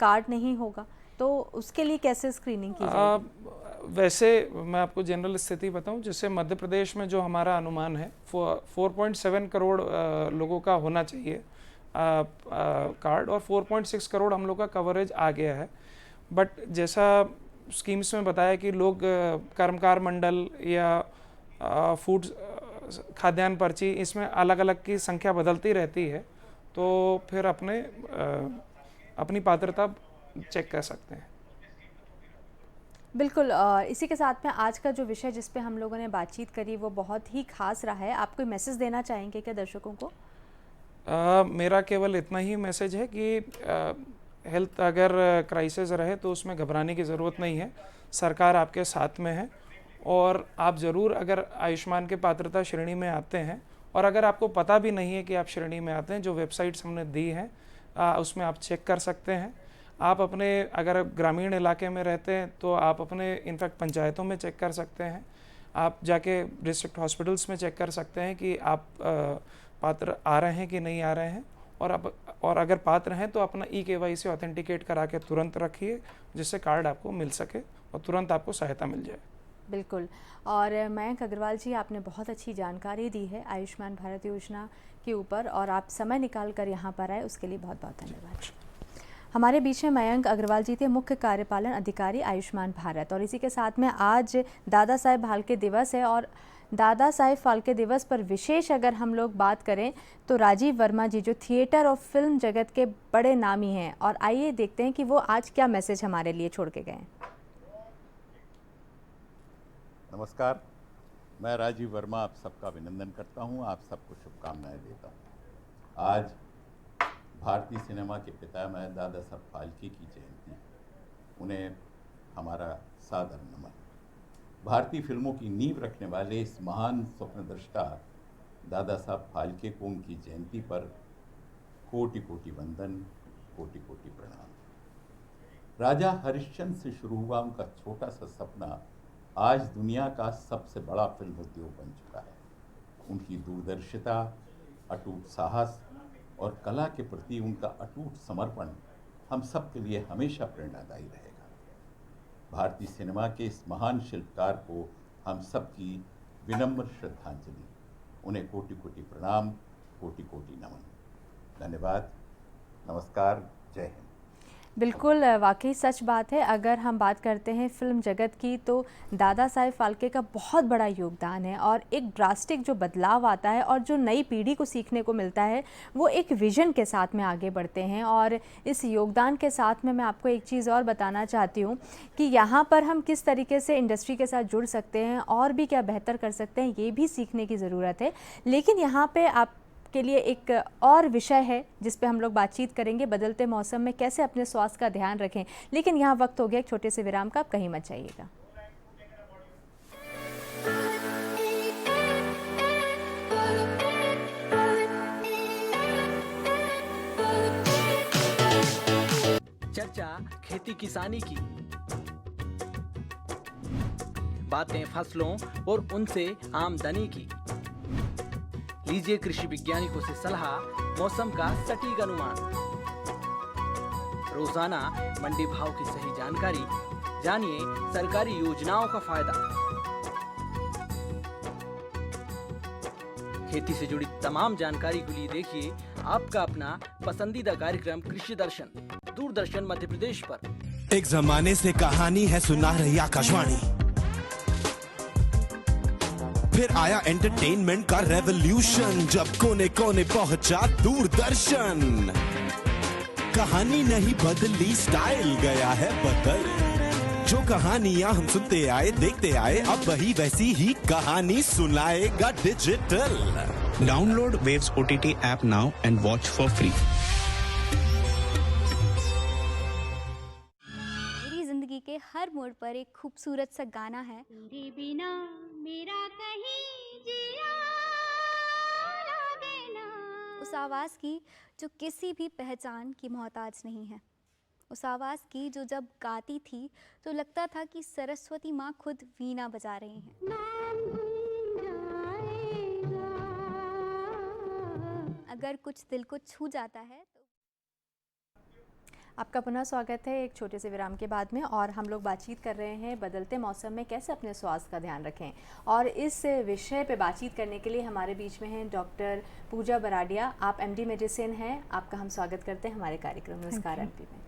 कार्ड नहीं होगा, तो उसके लिए कैसे स्क्रीनिंग की जाएगी? वैसे मैं आपको जनरल स्थिति बताऊं, जैसे मध्य प्रदेश में जो हमारा अनुमान है 4.7 करोड़ लोगों का होना चाहिए कार्ड, और 4.6 करोड़ हम लोग का कवरेज आ गया है। बट जैसा स्कीम्स में बताया कि लोग कर्मकार मंडल या फूड खाद्यान्न पर्ची, इसमें अलग अलग की संख्या बदलती रहती है, तो फिर अपनी पात्रता चेक कर सकते हैं। बिल्कुल। इसी के साथ में आज का जो विषय जिस पे हम लोगों ने बातचीत करी वो बहुत ही खास रहा है। आप कोई मैसेज देना चाहेंगे क्या दर्शकों को? मेरा केवल इतना ही मैसेज है कि हेल्थ अगर क्राइसिस रहे तो उसमें घबराने की ज़रूरत नहीं है, सरकार आपके साथ में है। और आप ज़रूर अगर आयुष्मान के पात्रता श्रेणी में आते हैं, और अगर आपको पता भी नहीं है कि आप श्रेणी में आते हैं, जो वेबसाइट्स हमने दी हैं उसमें आप चेक कर सकते हैं। आप अपने अगर ग्रामीण इलाके में रहते हैं तो आप अपने इनफैक्ट पंचायतों में चेक कर सकते हैं, आप जाके डिस्ट्रिक्ट हॉस्पिटल्स में चेक कर सकते हैं कि आप पात्र आ रहे हैं कि नहीं आ रहे हैं, और अगर पात्र हैं तो अपना eKYC ऑथेंटिकेट करा के तुरंत रखिए, जिससे कार्ड आपको मिल सके और तुरंत आपको सहायता मिल जाए। बिल्कुल। और मयंक अग्रवाल जी, आपने बहुत अच्छी जानकारी दी है आयुष्मान भारत योजना के ऊपर, और आप समय निकाल कर यहाँ पर आए, उसके लिए बहुत बहुत धन्यवाद। हमारे बीच में मयंक अग्रवाल जी थे, मुख्य कार्यपालन अधिकारी आयुष्मान भारत। और इसी के साथ में आज दादा साहेब फाल्के दिवस है, और दादा साहेब फाल्के दिवस पर विशेष अगर हम लोग बात करें तो राजीव वर्मा जी जो थिएटर और फिल्म जगत के बड़े नामी हैं, और आइए देखते हैं कि वो आज क्या मैसेज हमारे लिए छोड़ के गए। नमस्कार, मैं राजीव वर्मा आप सबका अभिनंदन करता हूं, आप सबको शुभकामनाएं देता हूं। आज भारतीय सिनेमा के पितामह दादा साहब फाल्के की जयंती है, उन्हें हमारा सादर नमन। भारतीय फिल्मों की नींव रखने वाले इस महान स्वप्नदृष्टा दादा साहब फाल्के को उनकी जयंती पर कोटि कोटि वंदन, कोटि कोटि प्रणाम। राजा हरिश्चंद्र से शुरू हुआ उनका छोटा सा सपना आज दुनिया का सबसे बड़ा फिल्म उद्योग बन चुका है। उनकी दूरदर्शिता, अटूट साहस और कला के प्रति उनका अटूट समर्पण हम सब के लिए हमेशा प्रेरणादायी रहेगा। भारतीय सिनेमा के इस महान शिल्पकार को हम सब की विनम्र श्रद्धांजलि। उन्हें कोटि कोटि प्रणाम, कोटि कोटि नमन। धन्यवाद, नमस्कार, जय हिंद। बिल्कुल, वाकई सच बात है। अगर हम बात करते हैं फिल्म जगत की तो दादा साहेब फाल्के का बहुत बड़ा योगदान है, और एक ड्रास्टिक जो बदलाव आता है और जो नई पीढ़ी को सीखने को मिलता है वो एक विज़न के साथ में आगे बढ़ते हैं। और इस योगदान के साथ में मैं आपको एक चीज़ और बताना चाहती हूँ कि यहाँ पर हम किस तरीके से इंडस्ट्री के साथ जुड़ सकते हैं और भी क्या बेहतर कर सकते हैं, ये भी सीखने की ज़रूरत है। लेकिन यहाँ पर आप के लिए एक और विषय है जिस पे हम लोग बातचीत करेंगे, बदलते मौसम में कैसे अपने स्वास्थ्य का ध्यान रखें। लेकिन यहाँ वक्त हो गया एक छोटे से विराम का, आप कहीं मत जाइएगा। चर्चा खेती किसानी की, बातें फसलों और उनसे आमदनी की। लीजिए कृषि वैज्ञानिकों से सलाह, मौसम का सटीक अनुमान। रोजाना मंडी भाव की सही जानकारी, जानिए सरकारी योजनाओं का फायदा। खेती से जुड़ी तमाम जानकारी के लिए देखिए आपका अपना पसंदीदा कार्यक्रम कृषि दर्शन, दूरदर्शन मध्य प्रदेश पर। एक जमाने से कहानी है सुना रही आकाशवाणी, फिर आया एंटरटेनमेंट का रेवोल्यूशन, जब कोने कोने पहुंचा दूरदर्शन। कहानी नहीं बदली, स्टाइल गया है बदल। जो कहानियां हम सुनते आए देखते आए, अब वही वैसी ही कहानी सुनाएगा digital. Download waves OTT app now and watch for free. मेरी जिंदगी के हर मोड़ पर एक खूबसूरत सा गाना है। तेरे बिना मेरा कहीं जिया लागे ना। उस आवाज़ की जो किसी भी पहचान की मोहताज नहीं है। उस आवाज़ की जो जब गाती थी तो लगता था कि सरस्वती माँ खुद वीणा बजा रही हैं। अगर कुछ दिल को छू जाता है तो। आपका पुनः स्वागत है एक छोटे से विराम के बाद में, और हम लोग बातचीत कर रहे हैं बदलते मौसम में कैसे अपने स्वास्थ्य का ध्यान रखें। और इस विषय पे बातचीत करने के लिए हमारे बीच में हैं डॉक्टर पूजा बराडिया। आप MD मेडिसिन हैं, आपका हम स्वागत करते हैं हमारे कार्यक्रम नमस्कार MP में।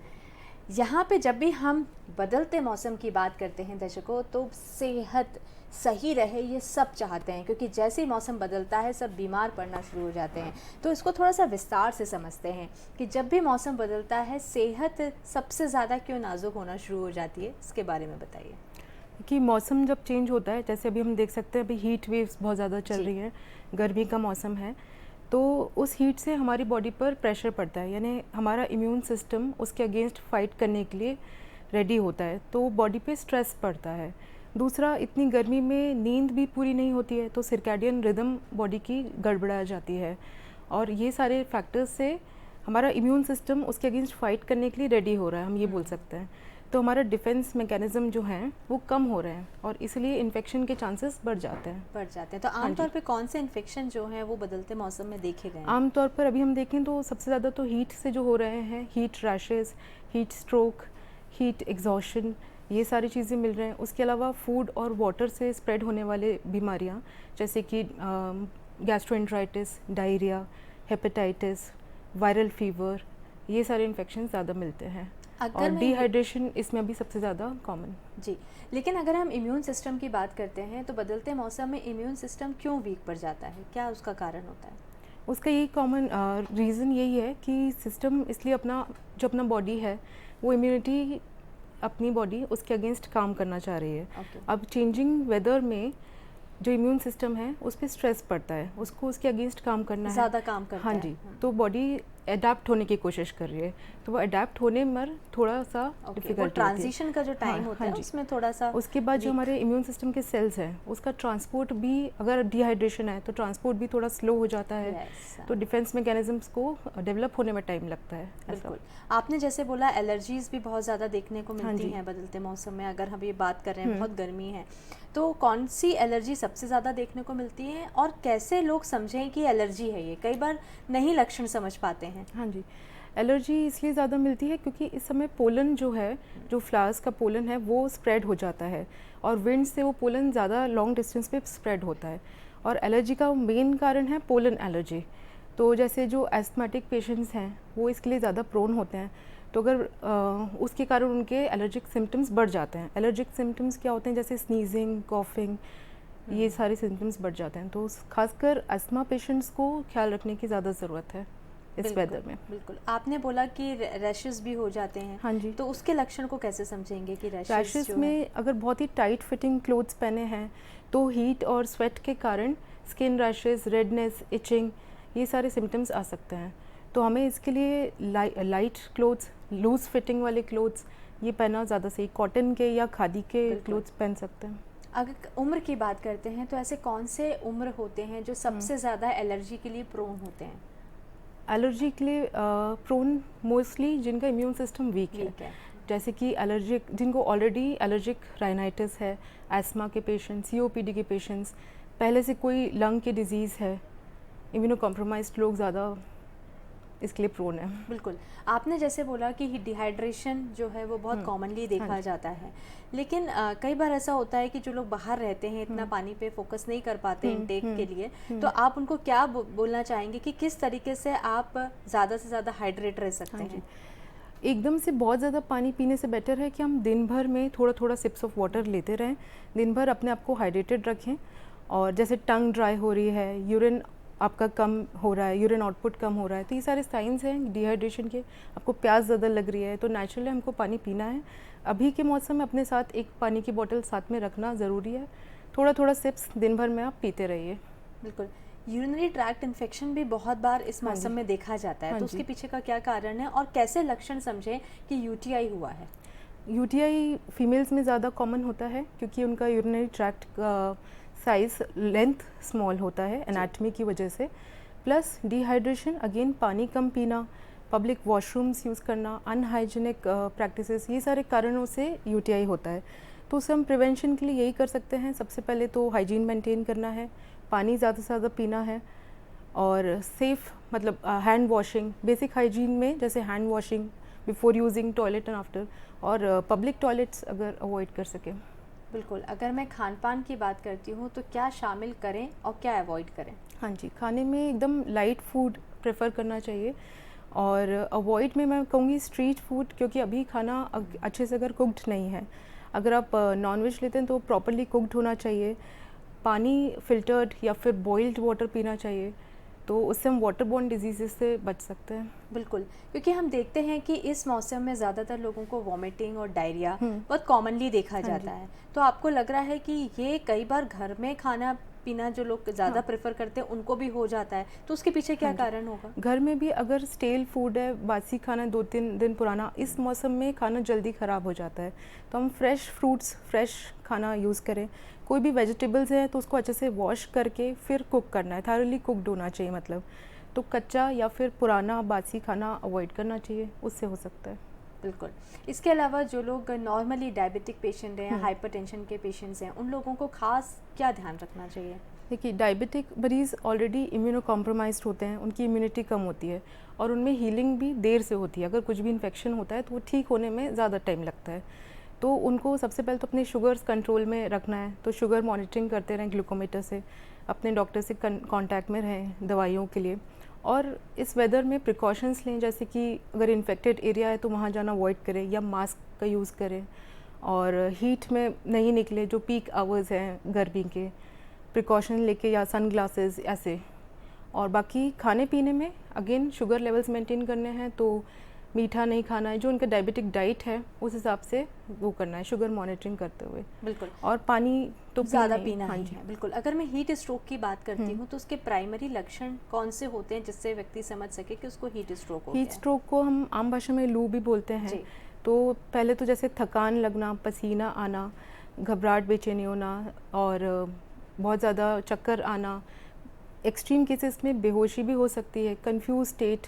यहाँ पे जब भी हम बदलते मौसम की बात करते हैं दर्शकों, तो सेहत सही रहे ये सब चाहते हैं, क्योंकि जैसे ही मौसम बदलता है सब बीमार पड़ना शुरू हो जाते हैं। तो इसको थोड़ा सा विस्तार से समझते हैं कि जब भी मौसम बदलता है सेहत सबसे ज़्यादा क्यों नाजुक होना शुरू हो जाती है, इसके बारे में बताइए। कि मौसम जब चेंज होता है, जैसे अभी हम देख सकते हैं अभी हीट वेव्स बहुत ज़्यादा चल रही है, गर्मी का मौसम है, तो उस हीट से हमारी बॉडी पर प्रेशर पड़ता है, यानी हमारा इम्यून सिस्टम उसके अगेंस्ट फाइट करने के लिए रेडी होता है, तो बॉडी पे स्ट्रेस पड़ता है। दूसरा, इतनी गर्मी में नींद भी पूरी नहीं होती है, तो सर्कैडियन रिदम बॉडी की गड़बड़ा जाती है, और ये सारे फैक्टर्स से हमारा इम्यून सिस्टम उसके अगेंस्ट फाइट करने के लिए रेडी हो रहा है, हम ये बोल सकते हैं। तो हमारा डिफेंस मैकेनिज्म जो है वो कम हो रहे हैं और इसलिए इन्फेक्शन के चांसेस बढ़ जाते हैं। तो आमतौर पे कौन से इन्फेक्शन जो हैं वो बदलते मौसम में देखे गए हैं? आमतौर पर अभी हम देखें तो सबसे ज़्यादा तो हीट से जो हो रहे हैं, heat rashes, heat stroke, heat exhaustion, ये सारी चीज़ें मिल रहे हैं। उसके अलावा फूड और वाटर से स्प्रेड होने वाले बीमारियाँ जैसे कि gastroenteritis, diarrhoea, hepatitis, viral fever, ये सारे इन्फेक्शन ज़्यादा मिलते हैं। और डिहाइड्रेशन इसमें अभी सबसे ज़्यादा कॉमन। जी, लेकिन अगर हम इम्यून सिस्टम की बात करते हैं तो बदलते मौसम में इम्यून सिस्टम क्यों वीक पड़ जाता है, क्या उसका कारण होता है? उसका यही कॉमन रीज़न यही है कि सिस्टम इसलिए जो अपना बॉडी है वो इम्यूनिटी अपनी बॉडी उसके अगेंस्ट काम करना चाह रही है। अब चेंजिंग वेदर में जो इम्यून सिस्टम है उस पर स्ट्रेस पड़ता है, उसको उसके अगेंस्ट काम करना है, ज़्यादा काम करता है। हाँ जी, तो बॉडी अडेप्ट होने की कोशिश कर रही है, तो वो अडेप्ट होने में थोड़ा सा डिफिकल्ट ट्रांजिशन का जो टाइम होता है उसमें थोड़ा सा। उसके बाद जो हमारे इम्यून सिस्टम के सेल्स हैं उसका ट्रांसपोर्ट भी, अगर डिहाइड्रेशन है तो ट्रांसपोर्ट भी थोड़ा स्लो हो जाता है, तो डिफेंस मैकेनिज्म्स को डेवलप होने में टाइम लगता है। बिल्कुल, आपने जैसे बोला एलर्जीज भी बहुत ज़्यादा देखने को मिलती हैं बदलते मौसम में। अगर हम ये बात कर रहे हैं बहुत गर्मी है तो कौन सी एलर्जी सबसे ज़्यादा देखने को मिलती है और कैसे लोग समझें कि एलर्जी है? ये कई बार नहीं लक्षण समझ पाते हैं। हाँ जी, एलर्जी इसलिए ज़्यादा मिलती है क्योंकि इस समय पोलन जो है, जो फ्लावर्स का पोलन है वो स्प्रेड हो जाता है और विंड से वो पोलन ज़्यादा लॉन्ग डिस्टेंस पे स्प्रेड होता है और एलर्जी का मेन कारण है पोलन एलर्जी। तो जैसे जो एस्थमेटिक पेशेंट्स हैं वो इसके लिए ज़्यादा प्रोन होते हैं, तो अगर उसके कारण उनके एलर्जिक सिम्टम्स बढ़ जाते हैं। एलर्जिक सिम्टम्स क्या होते हैं? जैसे स्नीजिंग, कॉफिंग, ये सारे सिम्टम्स बढ़ जाते हैं। तो खासकर अस्थमा पेशेंट्स को ख्याल रखने की ज़्यादा ज़रूरत है इस वेदर में। बिल्कुल, आपने बोला कि रैशेस भी हो जाते हैं। हाँ जी, तो उसके लक्षण को कैसे समझेंगे कि रैशेस में अगर बहुत ही टाइट फिटिंग क्लोथ्स पहने हैं तो हीट और स्वेट के कारण स्किन रैशेस, रेडनेस, इचिंग, ये सारे सिम्टम्स आ सकते हैं। तो हमें इसके लिए लाइट क्लोथ्स, लूज फिटिंग वाले क्लोथ्स ये पहना ज़्यादा सही, कॉटन के या खादी के क्लोथ्स पहन सकते हैं। अगर उम्र की बात करते हैं तो ऐसे कौन से उम्र होते हैं जो सबसे ज़्यादा एलर्जी के लिए प्रोन होते हैं? एलर्जी के लिए प्रोन मोस्टली जिनका इम्यून सिस्टम वीक है, जैसे कि एलर्जिक, जिनको ऑलरेडी एलर्जिक राइनाइटिस है, एस्मा के पेशेंट्स, COPD के पेशेंट्स, पहले से कोई लंग की डिजीज़ है, इम्यूनो कॉम्प्रोमाइज्ड लोग ज़्यादा इसके लिए प्रोन है। बिल्कुल, आपने जैसे बोला कि डिहाइड्रेशन जो है वो बहुत कॉमनली देखा जाता है, लेकिन कई बार ऐसा होता है कि जो लोग बाहर रहते हैं इतना पानी पे फोकस नहीं कर पाते इनटेक के लिए, तो आप उनको क्या बोलना चाहेंगे कि किस तरीके से आप ज़्यादा से ज़्यादा हाइड्रेट रह सकते हैं? एकदम से बहुत ज़्यादा पानी पीने से बेटर है कि हम दिन भर में थोड़ा थोड़ा सिप्स ऑफ वाटर लेते रहें, दिन भर अपने आप को हाइड्रेटेड रखें। और जैसे टंग ड्राई हो रही है, यूरिन आपका कम हो रहा है, यूरिन आउटपुट कम हो रहा है, तो ये सारे साइंस हैं डिहाइड्रेशन के। आपको प्यास ज़्यादा लग रही है तो नेचुरली हमको पानी पीना है। अभी के मौसम में अपने साथ एक पानी की बोतल साथ में रखना ज़रूरी है। थोड़ा थोड़ा सिप्स दिन भर में आप पीते रहिए। बिल्कुल, यूरिनरी ट्रैक्ट इन्फेक्शन भी बहुत बार इस मौसम में देखा जाता है, तो उसके पीछे का क्या कारण है और कैसे लक्षण समझें कि UTI हुआ है? UTI फीमेल्स में ज़्यादा कॉमन होता है क्योंकि उनका यूरिनरी ट्रैक्ट का साइज़, लेंथ स्मॉल होता है एनाटमी की वजह से, प्लस डिहाइड्रेशन, अगेन पानी कम पीना, पब्लिक वॉशरूम्स यूज़ करना, अनहाइजीनिक प्रैक्टिसेस, ये सारे कारणों से UTI होता है। तो उसे हम प्रिवेंशन के लिए यही कर सकते हैं। सबसे पहले तो हाइजीन मेंटेन करना है, पानी ज़्यादा से ज़्यादा पीना है और सेफ़, मतलब हैंड वॉशिंग, बेसिक हाइजीन में जैसे hand washing before using toilet and after, और पब्लिक टॉयलेट्स अगर अवॉइड कर सकें। बिल्कुल, अगर मैं खान पान की बात करती हूँ तो क्या शामिल करें और क्या अवॉइड करें? हाँ जी, खाने में एकदम लाइट फूड प्रेफर करना चाहिए और अवॉइड में मैं कहूँगी स्ट्रीट फूड, क्योंकि अभी खाना अच्छे से अगर कुक्ड नहीं है, अगर आप नॉनवेज लेते हैं तो प्रॉपरली कुक्ड होना चाहिए, पानी फिल्टर्ड या फिर बॉइल्ड वाटर पीना चाहिए, तो उससे हम वाटर बोर्न डिजीज़ से बच सकते हैं। बिल्कुल, क्योंकि हम देखते हैं कि इस मौसम में ज़्यादातर लोगों को वॉमिटिंग और डायरिया बहुत कॉमनली देखा जाता है, तो आपको लग रहा है कि ये कई बार घर में खाना पीना जो लोग ज़्यादा प्रेफर करते हैं उनको भी हो जाता है, तो उसके पीछे क्या कारण होगा? घर में भी अगर स्टेल फूड है, बासी खाना 2-3 दिन पुराना, इस मौसम में खाना जल्दी ख़राब हो जाता है, तो हम फ्रेश फ्रूट्स, फ्रेश खाना यूज़ करें। कोई भी वेजिटेबल्स है तो उसको अच्छे से वॉश करके फिर कुक करना है, थारोली कुकड होना चाहिए मतलब, तो कच्चा या फिर पुराना बासी खाना अवॉइड करना चाहिए, उससे हो सकता है। बिल्कुल। इसके अलावा जो लोग नॉर्मली डायबिटिक पेशेंट हैं या हाइपरटेंशन के पेशेंट्स हैं, उन लोगों को खास क्या ध्यान रखना चाहिए? देखिए, डायबिटिक मरीज़ ऑलरेडी इम्यूनो कॉम्प्रोमाइज्ड होते हैं, उनकी इम्यूनिटी कम होती है और उनमें हीलिंग भी देर से होती है। अगर कुछ भी इन्फेक्शन होता है तो वो ठीक होने में ज़्यादा टाइम लगता है। तो उनको सबसे पहले तो अपने शुगर्स कंट्रोल में रखना है, तो शुगर मॉनिटरिंग करते रहें ग्लूकोमीटर से, अपने डॉक्टर से कांटेक्ट में रहें दवाइयों के लिए, और इस वेदर में प्रिकॉशंस लें, जैसे कि अगर इन्फेक्टेड एरिया है तो वहाँ जाना अवॉइड करें या मास्क का यूज़ करें, और हीट में नहीं निकले जो पीक आवर्स हैं गर्मी के, प्रिकॉशन लेके, या सन ग्लासेस ऐसे। और बाकी खाने पीने में अगेन शुगर लेवल्स मेंटेन करने हैं, तो मीठा नहीं खाना है, जो उनका डायबिटिक डाइट है उस हिसाब से वो करना है, शुगर मॉनिटरिंग करते हुए। बिल्कुल। और पानी तो ज़्यादा पीना हाँ ही जी। है। बिल्कुल। अगर मैं हीट स्ट्रोक की बात करती हूँ तो उसके प्राइमरी लक्षण कौन से होते हैं जिससे व्यक्ति समझ सके कि उसको हीट स्ट्रोक हो गया हीट है? स्ट्रोक को हम आम भाषा में लू भी बोलते हैं। जी। तो पहले तो जैसे थकान लगना, पसीना आना, घबराहट, बेचैनी होना, और बहुत ज़्यादा चक्कर आना, एक्सट्रीम केसेस में बेहोशी भी हो सकती है, कंफ्यूज स्टेट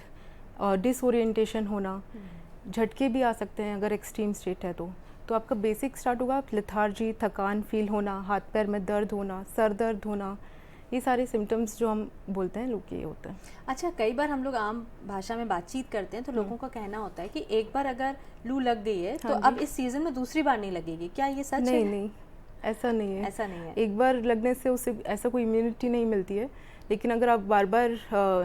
और डिसओरिएंटेशन होना, झटके भी आ सकते हैं अगर एक्सट्रीम स्टेट है तो आपका बेसिक स्टार्ट होगा लेथार्जी, थकान फील होना, हाथ पैर में दर्द होना, सर दर्द होना, ये सारे सिम्टम्स जो हम बोलते हैं लू के होता है। अच्छा, कई बार हम लोग आम भाषा में बातचीत करते हैं तो लोगों का कहना होता है कि एक बार अगर लू लग गई है तो अब इस सीज़न में दूसरी बार नहीं लगेगी, क्या ये सच है? नहीं, ऐसा नहीं है। ऐसा नहीं है। एक बार लगने से उससे ऐसा कोई इम्यूनिटी नहीं मिलती है, लेकिन अगर आप बार बार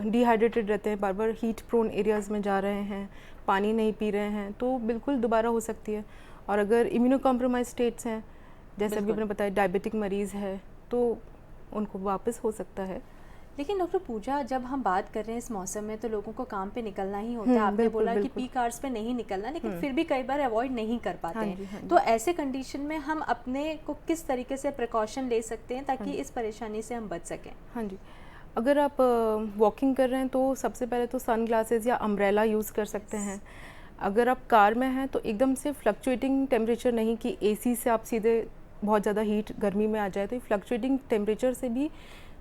डिहाइड्रेटेड रहते हैं, बार बार हीट प्रोन एरियाज़ में जा रहे हैं, पानी नहीं पी रहे हैं, तो बिल्कुल दोबारा हो सकती है। और अगर इम्यूनो कॉम्प्रोमाइज स्टेट्स हैं, जैसे अभी मैंने बताया डायबिटिक मरीज़ है, तो उनको वापस हो सकता है। लेकिन डॉक्टर पूजा, जब हम बात कर रहे हैं इस मौसम में तो लोगों को काम पे निकलना ही होता है। आपने बिल्कुल, बोला कि बिल्कुल। पीक आवर्स पे नहीं निकलना, लेकिन फिर भी कई बार अवॉइड नहीं कर पाते हाँ जी, हैं। हाँ जी। तो ऐसे कंडीशन में हम अपने को किस तरीके से प्रिकॉशन ले सकते हैं ताकि इस परेशानी से हम बच सकें? हाँ जी, अगर आप वॉकिंग कर रहे हैं तो सबसे पहले तो सन ग्लासेस या अम्ब्रेला यूज़ कर सकते हैं। अगर आप कार में हैं तो एकदम से फ्लक्चुएटिंग टेम्परेचर नहीं कि एसी से आप सीधे बहुत ज़्यादा हीट गर्मी में आ जाए, तो फ्लक्चुएटिंग टेम्परेचर से भी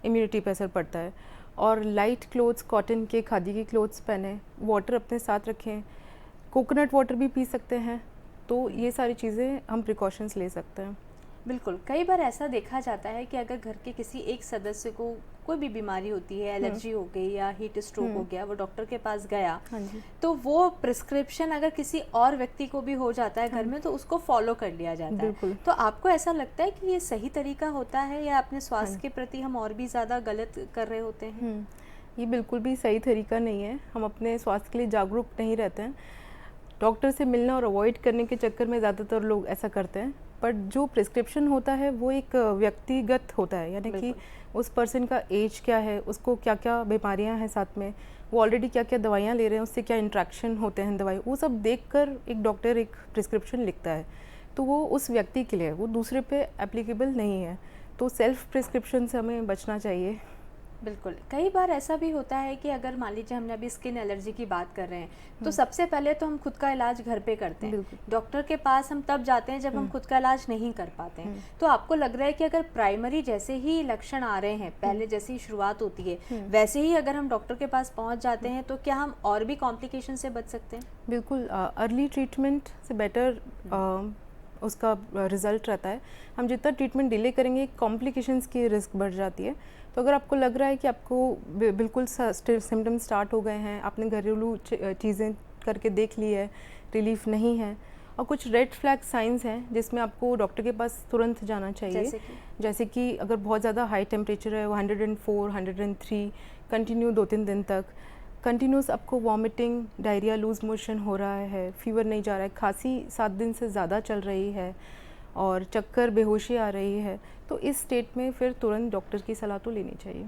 इम्यूनिटी पर असर पड़ता है। और लाइट क्लोथ्स, कॉटन के, खादी के क्लोथ्स पहने, वाटर अपने साथ रखें, कोकोनट वाटर भी पी सकते हैं। तो ये सारी चीज़ें हम प्रिकॉशंस ले सकते हैं। बिल्कुल। कई बार ऐसा देखा जाता है कि अगर घर के किसी एक सदस्य को कोई भी बीमारी होती है, एलर्जी हो गई या हीट स्ट्रोक हो गया, वो डॉक्टर के पास गया, हाँ जी। तो वो प्रिस्क्रिप्शन अगर किसी और व्यक्ति को भी हो जाता है घर में तो उसको फॉलो कर लिया जाता है। बिल्कुल। तो आपको ऐसा लगता है कि ये सही तरीका होता है या अपने स्वास्थ्य के प्रति हम और भी ज़्यादा गलत कर रहे होते हैं? ये बिल्कुल भी सही तरीका नहीं है। हम अपने स्वास्थ्य के लिए जागरूक नहीं रहते हैं। डॉक्टर से मिलना और अवॉइड करने के चक्कर में ज़्यादातर लोग ऐसा करते हैं, पर जो प्रिस्क्रिप्शन होता है वो एक व्यक्तिगत होता है, यानी कि उस पर्सन का एज क्या है, उसको क्या क्या बीमारियां हैं साथ में, वो ऑलरेडी क्या क्या दवाइयां ले रहे हैं, उससे क्या इंट्रैक्शन होते हैं दवाई, वो सब देखकर एक डॉक्टर एक प्रिस्क्रिप्शन लिखता है। तो वो उस व्यक्ति के लिए, वो दूसरे पे एप्लीकेबल नहीं है। तो सेल्फ प्रिस्क्रिप्शन से हमें बचना चाहिए। बिल्कुल। कई बार ऐसा भी होता है कि अगर मान लीजिए हमने अभी स्किन एलर्जी की बात कर रहे हैं तो सबसे पहले तो हम खुद का इलाज घर पे करते हैं। डॉक्टर के पास हम तब जाते हैं जब हम खुद का इलाज नहीं कर पाते हैं। तो आपको लग रहा है कि अगर प्राइमरी जैसे ही लक्षण आ रहे हैं, पहले जैसी शुरुआत होती है, वैसे ही अगर हम डॉक्टर के पास पहुंच जाते हैं तो क्या हम और भी कॉम्प्लिकेशन से बच सकते हैं? बिल्कुल। अर्ली ट्रीटमेंट से बेटर उसका रिज़ल्ट रहता है। हम जितना ट्रीटमेंट डिले करेंगे, कॉम्प्लिकेशंस की रिस्क बढ़ जाती है। तो अगर आपको लग रहा है कि आपको बिल्कुल सिम्टम स्टार्ट हो गए हैं, आपने घरेलू चीज़ें करके देख ली है, रिलीफ नहीं है, और कुछ रेड फ्लैग साइंस हैं जिसमें आपको डॉक्टर के पास तुरंत जाना चाहिए। जैसे कि अगर बहुत ज़्यादा हाई टेम्परेचर है, 104, 103 कंटिन्यू 2-3 दिन तक, कंटिन्यूस आपको वॉमिटिंग, डायरिया, लूज़ मोशन हो रहा है, फीवर नहीं जा रहा है, खांसी 7 दिन से ज़्यादा चल रही है और चक्कर, बेहोशी आ रही है, तो इस स्टेट में फिर तुरंत डॉक्टर की सलाह तो लेनी चाहिए।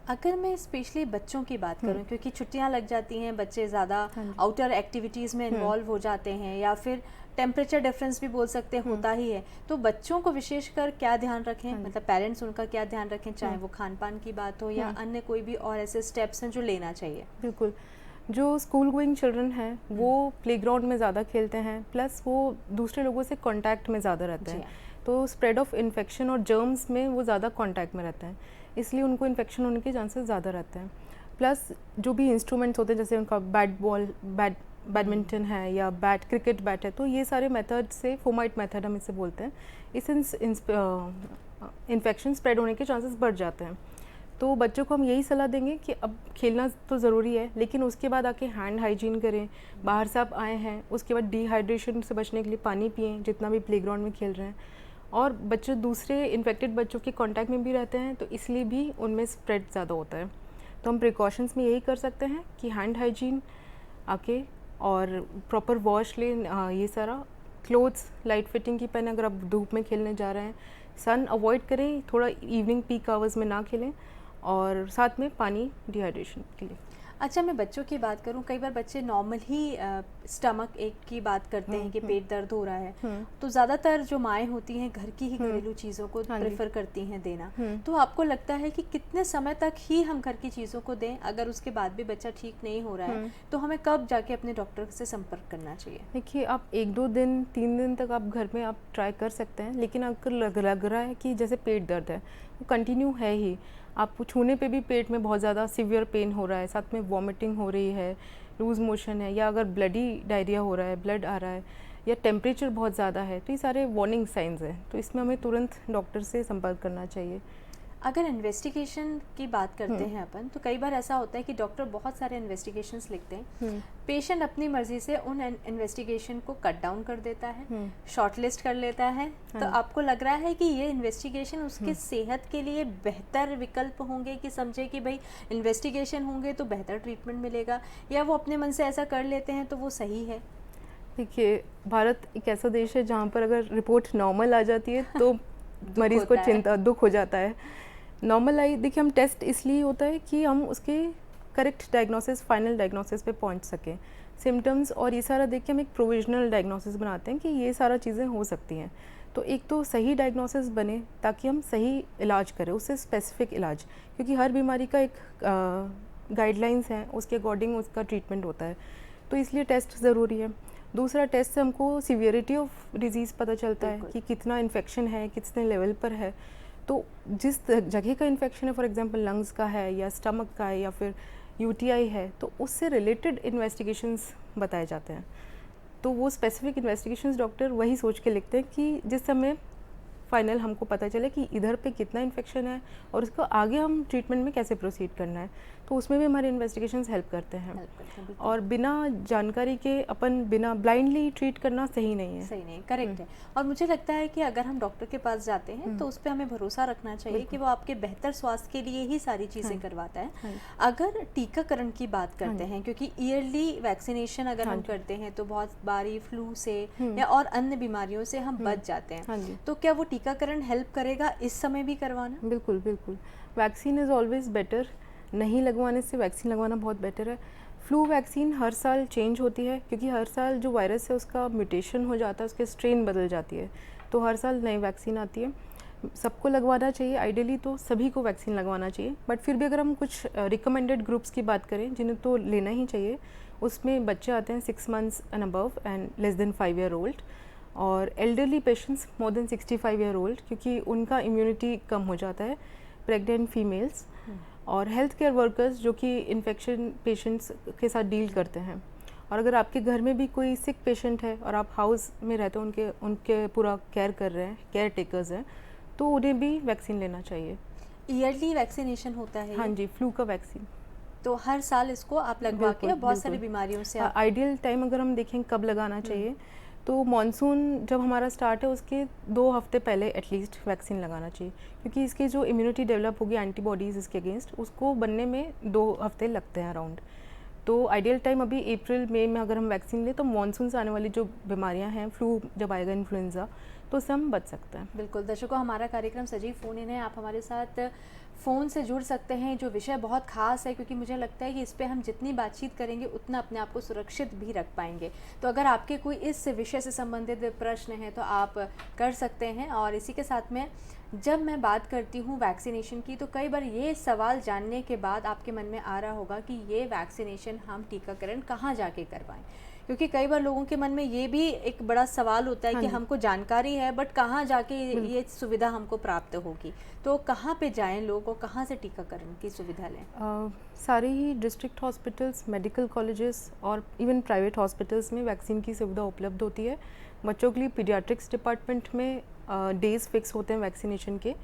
अगर मैं स्पेशली बच्चों की बात करूं, क्योंकि छुट्टियां लग जाती हैं, बच्चे ज़्यादा आउटर एक्टिविटीज़ में इन्वॉल्व हो जाते हैं, या फिर टेम्परेचर डिफरेंस भी बोल सकते हैं होता ही है, तो बच्चों को विशेषकर क्या ध्यान रखें, मतलब पेरेंट्स उनका क्या ध्यान रखें, चाहे वो खान पान की बात हो या अन्य कोई भी और ऐसे स्टेप्स हैं जो लेना चाहिए? बिल्कुल। जो स्कूल गोइंग चिल्ड्रन हैं वो प्लेग्राउंड में ज़्यादा खेलते हैं, प्लस वो दूसरे लोगों से कांटेक्ट में ज़्यादा रहते हैं, तो स्प्रेड ऑफ इन्फेक्शन और जर्म्स में वो ज़्यादा कांटेक्ट में रहते हैं, इसलिए उनको इन्फेक्शन होने के चांसेस ज़्यादा रहते हैं। प्लस जो भी इंस्ट्रूमेंट्स होते हैं, जैसे उनका बैट बॉल, बैट बैडमिंटन है या क्रिकेट बैट है, तो ये सारे मेथड से, फोमाइट मेथड हम इसे बोलते हैं, इससे इन्फेक्शन स्प्रेड होने के चांसेस बढ़ जाते हैं। तो बच्चों को हम यही सलाह देंगे कि अब खेलना तो ज़रूरी है, लेकिन उसके बाद आके हैंड हाइजीन करें। बाहर से आप आए हैं, उसके बाद डिहाइड्रेशन से बचने के लिए पानी पिएं जितना भी प्लेग्राउंड में खेल रहे हैं। और बच्चे दूसरे इन्फेक्टेड बच्चों के कांटेक्ट में भी रहते हैं, तो इसलिए भी उनमें स्प्रेड ज़्यादा होता है। तो हम प्रिकॉशंस में यही कर सकते हैं कि हैंड हाइजीन आके और प्रॉपर वॉश लें, ये सारा क्लोथ्स लाइट फिटिंग की पहने अगर आप धूप में खेलने जा रहे हैं। सन अवॉइड करें, थोड़ा इवनिंग पीक आवर्स में ना खेलें, और साथ में पानी डिहाइड्रेशन के लिए। अच्छा, मैं बच्चों की बात करूं, कई बार बच्चे नॉर्मल ही स्टमक एक की बात करते हैं कि पेट दर्द हो रहा है, तो ज़्यादातर जो माएँ होती हैं घर की ही घरेलू चीज़ों को प्रेफर करती हैं देना। तो आपको लगता है कि कितने समय तक ही हम घर की चीज़ों को दें? अगर उसके बाद भी बच्चा ठीक नहीं हो रहा है तो हमें कब जाके अपने डॉक्टर से संपर्क करना चाहिए? देखिए, आप 1-2 दिन 3 दिन तक आप घर में आप ट्राई कर सकते हैं, लेकिन अगर लग रहा है कि जैसे पेट दर्द है वो कंटिन्यू है ही, आपको छूने पे भी पेट में बहुत ज़्यादा सीवियर पेन हो रहा है, साथ में वॉमिटिंग हो रही है, लूज़ मोशन है, या अगर ब्लडी डायरिया हो रहा है, ब्लड आ रहा है, या टेम्परेचर बहुत ज़्यादा है, तो ये सारे वार्निंग साइंस हैं। तो इसमें हमें तुरंत डॉक्टर से संपर्क करना चाहिए। अगर इन्वेस्टिगेशन की बात करते हैं अपन, तो कई बार ऐसा होता है कि डॉक्टर बहुत सारे इन्वेस्टिगेशंस लिखते हैं, पेशेंट अपनी मर्जी से उन इन्वेस्टिगेशन को कट डाउन कर देता है, शॉर्ट लिस्ट कर लेता है। तो आपको लग रहा है कि ये इन्वेस्टिगेशन उसके सेहत के लिए बेहतर विकल्प होंगे, कि समझे कि भाई इन्वेस्टिगेशन होंगे तो बेहतर ट्रीटमेंट मिलेगा, या वो अपने मन से ऐसा कर लेते हैं तो वो सही है? देखिए, भारत एक ऐसा देश है जहाँ पर अगर रिपोर्ट नॉर्मल आ जाती है तो मरीज़ को चिंता दुख हो जाता है। नॉर्मल आई, देखिए, हम टेस्ट इसलिए होता है कि हम उसके करेक्ट डायग्नोसिस, फाइनल डायग्नोसिस पे पहुंच सकें। सिम्टम्स और ये सारा देख के हम एक प्रोविजनल डायग्नोसिस बनाते हैं कि ये सारा चीज़ें हो सकती हैं। तो एक तो सही डायग्नोसिस बने ताकि हम सही इलाज करें, उससे स्पेसिफिक इलाज, क्योंकि हर बीमारी का एक गाइडलाइंस है, उसके अकॉर्डिंग उसका ट्रीटमेंट होता है। तो इसलिए टेस्ट ज़रूरी है। दूसरा, टेस्ट से हमको सीवियरिटी ऑफ डिजीज़ पता चलता है कि कितना इन्फेक्शन है, कितने लेवल पर है। तो जिस जगह का इन्फेक्शन है, फॉर एग्जांपल लंग्स का है या स्टमक का है या फिर यूटीआई है, तो उससे रिलेटेड इन्वेस्टिगेशंस बताए जाते हैं। तो वो स्पेसिफिक इन्वेस्टिगेशंस डॉक्टर वही सोच के लिखते हैं कि जिस समय फाइनल हमको पता चले कि इधर पे कितना इन्फेक्शन है और उसको आगे हम ट्रीटमेंट में कैसे प्रोसीड करना है। तो उसमें भी हमारे इन्वेस्टिगेशंस हेल्प करते हैं। और बिना जानकारी के अपन बिना ब्लाइंडली ट्रीट करना सही नहीं है। सही नहीं, करेक्ट है। और मुझे लगता है कि अगर हम डॉक्टर के पास जाते हैं तो उस पर हमें भरोसा रखना चाहिए कि वो आपके बेहतर स्वास्थ्य के लिए ही सारी चीज़ें करवाता है। अगर टीकाकरण की बात करते हैं, क्योंकि ईयरली वैक्सीनेशन अगर हम करते हैं तो बहुत बारी फ्लू से या और अन्य बीमारियों से हम बच जाते हैं, तो क्या वो टीकाकरण हेल्प करेगा इस समय भी करवाना? बिल्कुल बिल्कुल, वैक्सीन इज़ ऑलवेज बेटर। नहीं लगवाने से वैक्सीन लगवाना बहुत बेटर है। फ्लू वैक्सीन हर साल चेंज होती है, क्योंकि हर साल जो वायरस है उसका म्यूटेशन हो जाता है, उसके स्ट्रेन बदल जाती है, तो हर साल नई वैक्सीन आती है। सबको लगवाना चाहिए, आइडियली तो सभी को वैक्सीन लगवाना चाहिए। बट फिर भी अगर हम कुछ रिकमेंडेड ग्रुप्स की बात करें जिन्हें तो लेना ही चाहिए, उसमें बच्चे आते हैं 6 months and above and less than 5 year old, और elderly patients more than 65 year old, क्योंकि उनका इम्यूनिटी कम हो जाता है, प्रेग्नेंट फीमेल्स, और हेल्थ केयर वर्कर्स जो कि इन्फेक्शन पेशेंट्स के साथ डील करते हैं। और अगर आपके घर में भी कोई सिक पेशेंट है और आप हाउस में रहते हैं, उनके पूरा केयर कर रहे हैं, केयर टेकर्स हैं, तो उन्हें भी वैक्सीन लेना चाहिए। ईयरली वैक्सीनेशन होता है? हाँ जी, फ्लू का वैक्सीन तो हर साल इसको आप लगवा के बहुत सारी बीमारियों से आइडियल टाइम अगर हम देखें कब लगाना चाहिए, तो मॉनसून जब हमारा स्टार्ट है उसके 2 हफ्ते पहले एटलीस्ट वैक्सीन लगाना चाहिए, क्योंकि इसकी जो इम्यूनिटी डेवलप होगी एंटीबॉडीज़ इसके अगेंस्ट, उसको बनने में 2 हफ्ते लगते हैं अराउंड। तो आइडियल टाइम अभी अप्रैल मई में अगर हम वैक्सीन लें तो मॉनसून से आने वाली जो बीमारियां हैं, फ्लू जब आएगा, इन्फ्लुएंजा, तो उससे हम बच सकते हैं। बिल्कुल दर्शकों, हमारा कार्यक्रम सजीव फ़ोन इन है। आप हमारे साथ फ़ोन से जुड़ सकते हैं। जो विषय बहुत ख़ास है, क्योंकि मुझे लगता है कि इस पे हम जितनी बातचीत करेंगे उतना अपने आप को सुरक्षित भी रख पाएंगे। तो अगर आपके कोई इस विषय से संबंधित प्रश्न हैं तो आप कर सकते हैं। और इसी के साथ में जब मैं बात करती हूँ वैक्सीनेशन की, तो कई बार ये सवाल जानने के बाद आपके मन में आ रहा होगा कि ये वैक्सीनेशन हम टीकाकरण कहाँ जाके करवाएं, क्योंकि कई बार लोगों के मन में ये भी एक बड़ा सवाल होता है कि हमको जानकारी है बट कहाँ जाके ये सुविधा हमको प्राप्त होगी, तो कहाँ पे जाएं लोग और कहाँ से टीकाकरण की सुविधा लें? सारे ही डिस्ट्रिक्ट हॉस्पिटल्स, मेडिकल कॉलेजेस और इवन प्राइवेट हॉस्पिटल्स में वैक्सीन की सुविधा उपलब्ध होती है। बच्चों के लिए पीडियाट्रिक्स डिपार्टमेंट में डेज़ फिक्स होते हैं वैक्सीनेशन के,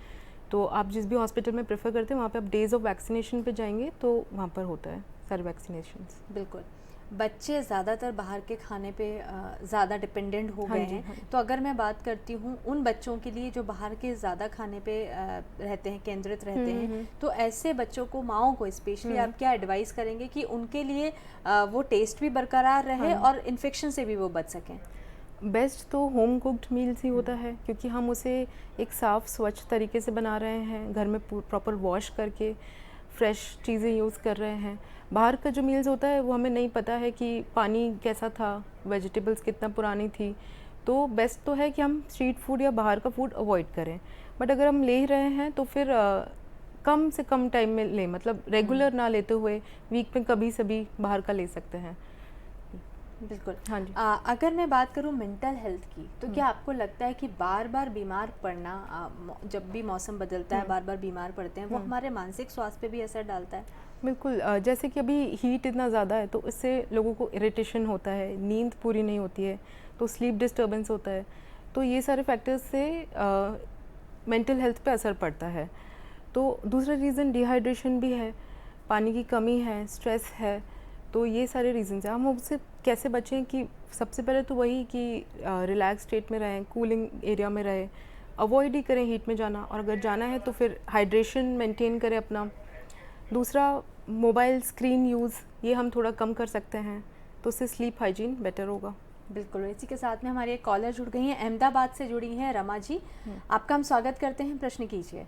तो आप जिस भी हॉस्पिटल में प्रेफर करते हैं वहाँ पे आप डेज़ ऑफ वैक्सीनेशन पे जाएंगे तो वहाँ पर होता है सारे वैक्सीनेशंस। बिल्कुल। बच्चे ज़्यादातर बाहर के खाने पे ज़्यादा डिपेंडेंट हो गए हैं, तो अगर मैं बात करती हूँ उन बच्चों के लिए जो बाहर के ज़्यादा खाने पे रहते हैं, केंद्रित रहते हैं, तो ऐसे बच्चों को, माओं को स्पेशली आप क्या एडवाइस करेंगे कि उनके लिए वो टेस्ट भी बरकरार रहे और इन्फेक्शन से भी वो बच सकें? बेस्ट तो होम कुक्ड मील्स ही होता है, क्योंकि हम उसे एक साफ़ स्वच्छ तरीके से बना रहे हैं, घर में प्रॉपर वॉश करके फ्रेश चीज़ें यूज़ कर रहे हैं। बाहर का जो मील्स होता है वो हमें नहीं पता है कि पानी कैसा था, वेजिटेबल्स कितना पुरानी थी, तो बेस्ट तो है कि हम स्ट्रीट फूड या बाहर का फूड अवॉइड करें। बट अगर हम ले रहे हैं तो फिर कम से कम टाइम में लें, मतलब रेगुलर ना लेते हुए वीक में कभी से भी बाहर का ले सकते हैं। बिल्कुल। हाँ जी। अगर मैं बात करूँ मेंटल हेल्थ की, तो क्या आपको लगता है कि बार बार बीमार पड़ना, जब भी मौसम बदलता है बार बार बीमार पड़ते हैं, वो हमारे मानसिक स्वास्थ्य पे भी असर डालता है? बिल्कुल। जैसे कि अभी हीट इतना ज़्यादा है तो इससे लोगों को इरिटेशन होता है, नींद पूरी नहीं होती है, तो स्लीप डिस्टर्बेंस होता है, तो ये सारे फैक्टर्स से मेंटल हेल्थ पे असर पड़ता है। तो दूसरा रीज़न डिहाइड्रेशन भी है, पानी की कमी है, स्ट्रेस है, तो ये सारे रीज़न्स हैं। हम उससे कैसे बचें कि सबसे पहले तो वही कि रिलैक्स स्टेट में रहें, कूलिंग एरिया में रहें, अवॉइड ही करें हीट में जाना, और अगर जाना है तो फिर हाइड्रेशन मेंटेन करें अपना। दूसरा, मोबाइल स्क्रीन यूज़ ये हम थोड़ा कम कर सकते हैं, तो उससे स्लीप हाइजीन बेटर होगा। बिल्कुल। इसी के साथ में हमारी एक कॉलर जुड़ गई हैं, अहमदाबाद से जुड़ी हैं रमा जी। आपका हम स्वागत करते हैं, प्रश्न कीजिए।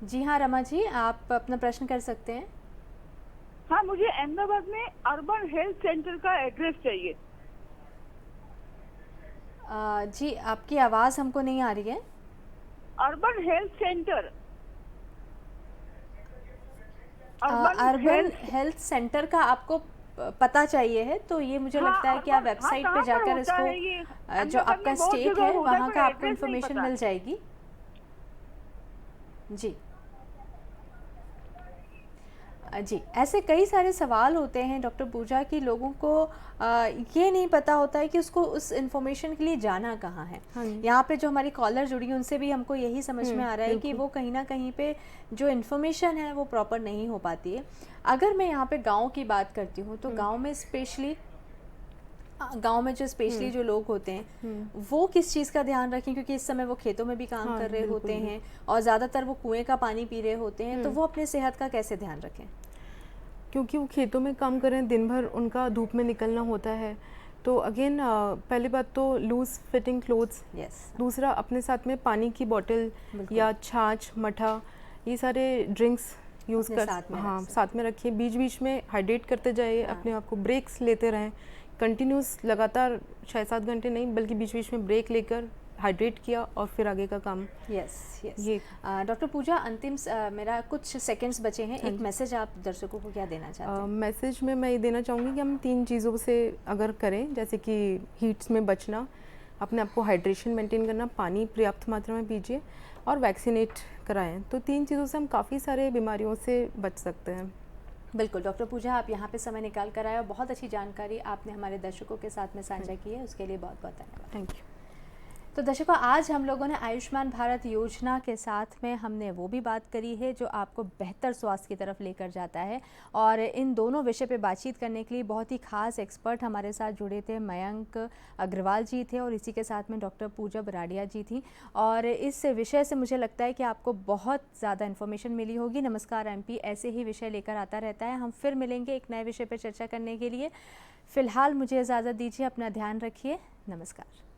जी हाँ रमा जी, आप अपना प्रश्न कर सकते हैं। हाँ, मुझे अहमदाबाद में अर्बन हेल्थ सेंटर का एड्रेस चाहिए। जी, आपकी आवाज़ हमको नहीं आ रही है। Urban health centre, urban health centre का आपको पता चाहिए है, तो ये मुझे लगता है कि आप वेबसाइट पे जाकर इसको, जो आपका स्टेट है वहाँ का आपको इन्फॉर्मेशन मिल जाएगी। जी जी, ऐसे कई सारे सवाल होते हैं डॉक्टर पूजा कि लोगों को ये नहीं पता होता है कि उसको उस इन्फॉर्मेशन के लिए जाना कहाँ है। यहाँ पे जो हमारी कॉलर जुड़ी है उनसे भी हमको यही समझ में आ रहा है कि वो कहीं ना कहीं पे जो इन्फॉर्मेशन है वो प्रॉपर नहीं हो पाती है। अगर मैं यहाँ पे गांव की बात करती हूँ, तो गांव में स्पेशली जो लोग होते हैं वो किस चीज़ का ध्यान रखें, क्योंकि इस समय वो खेतों में भी काम कर रहे होते हैं और ज़्यादातर वो कुएं का पानी पी रहे होते हैं, तो वो अपने सेहत का कैसे ध्यान रखें? क्योंकि वो खेतों में काम करें, दिन भर उनका धूप में निकलना होता है, तो अगेन पहली बात तो लूज फिटिंग क्लोथ्स। दूसरा, अपने साथ में पानी की बोतल या छाछ, मठा, ये सारे ड्रिंक्स यूज़ कर साथ में रखिए। बीच बीच में हाइड्रेट करते जाइए, अपने आप को ब्रेक्स लेते रहें, कंटिन्यूस लगातार 6-7 घंटे नहीं, बल्कि बीच बीच में ब्रेक लेकर हाइड्रेट किया और फिर आगे का काम। यस। डॉक्टर पूजा, अंतिम मेरा कुछ सेकंड्स बचे हैं, एक मैसेज आप दर्शकों को क्या देना चाहते हैं? मैसेज में मैं ये देना चाहूँगी कि हम 3 चीज़ों से अगर करें, जैसे कि हीट्स में बचना, अपने आप को हाइड्रेशन मेंटेन करना, पानी पर्याप्त मात्रा में पीजिए और वैक्सीनेट कराएं, तो 3 चीज़ों से हम काफ़ी सारे बीमारियों से बच सकते हैं। बिल्कुल डॉक्टर पूजा, आप यहाँ पे समय निकाल कर आए और बहुत अच्छी जानकारी आपने हमारे दर्शकों के साथ में साझा की है, उसके लिए बहुत बहुत धन्यवाद। Thank you. तो दर्शकों, आज हम लोगों ने आयुष्मान भारत योजना के साथ में हमने वो भी बात करी है जो आपको बेहतर स्वास्थ्य की तरफ लेकर जाता है, और इन दोनों विषय पे बातचीत करने के लिए बहुत ही खास एक्सपर्ट हमारे साथ जुड़े थे। मयंक अग्रवाल जी थे और इसी के साथ में डॉक्टर पूजा बराड़िया जी थी, और इस विषय से मुझे लगता है कि आपको बहुत ज़्यादा इन्फॉर्मेशन मिली होगी। नमस्कार एमपी ऐसे ही विषय लेकर आता रहता है, हम फिर मिलेंगे एक नए विषय पर चर्चा करने के लिए। फ़िलहाल मुझे इजाज़त दीजिए, अपना ध्यान रखिए, नमस्कार।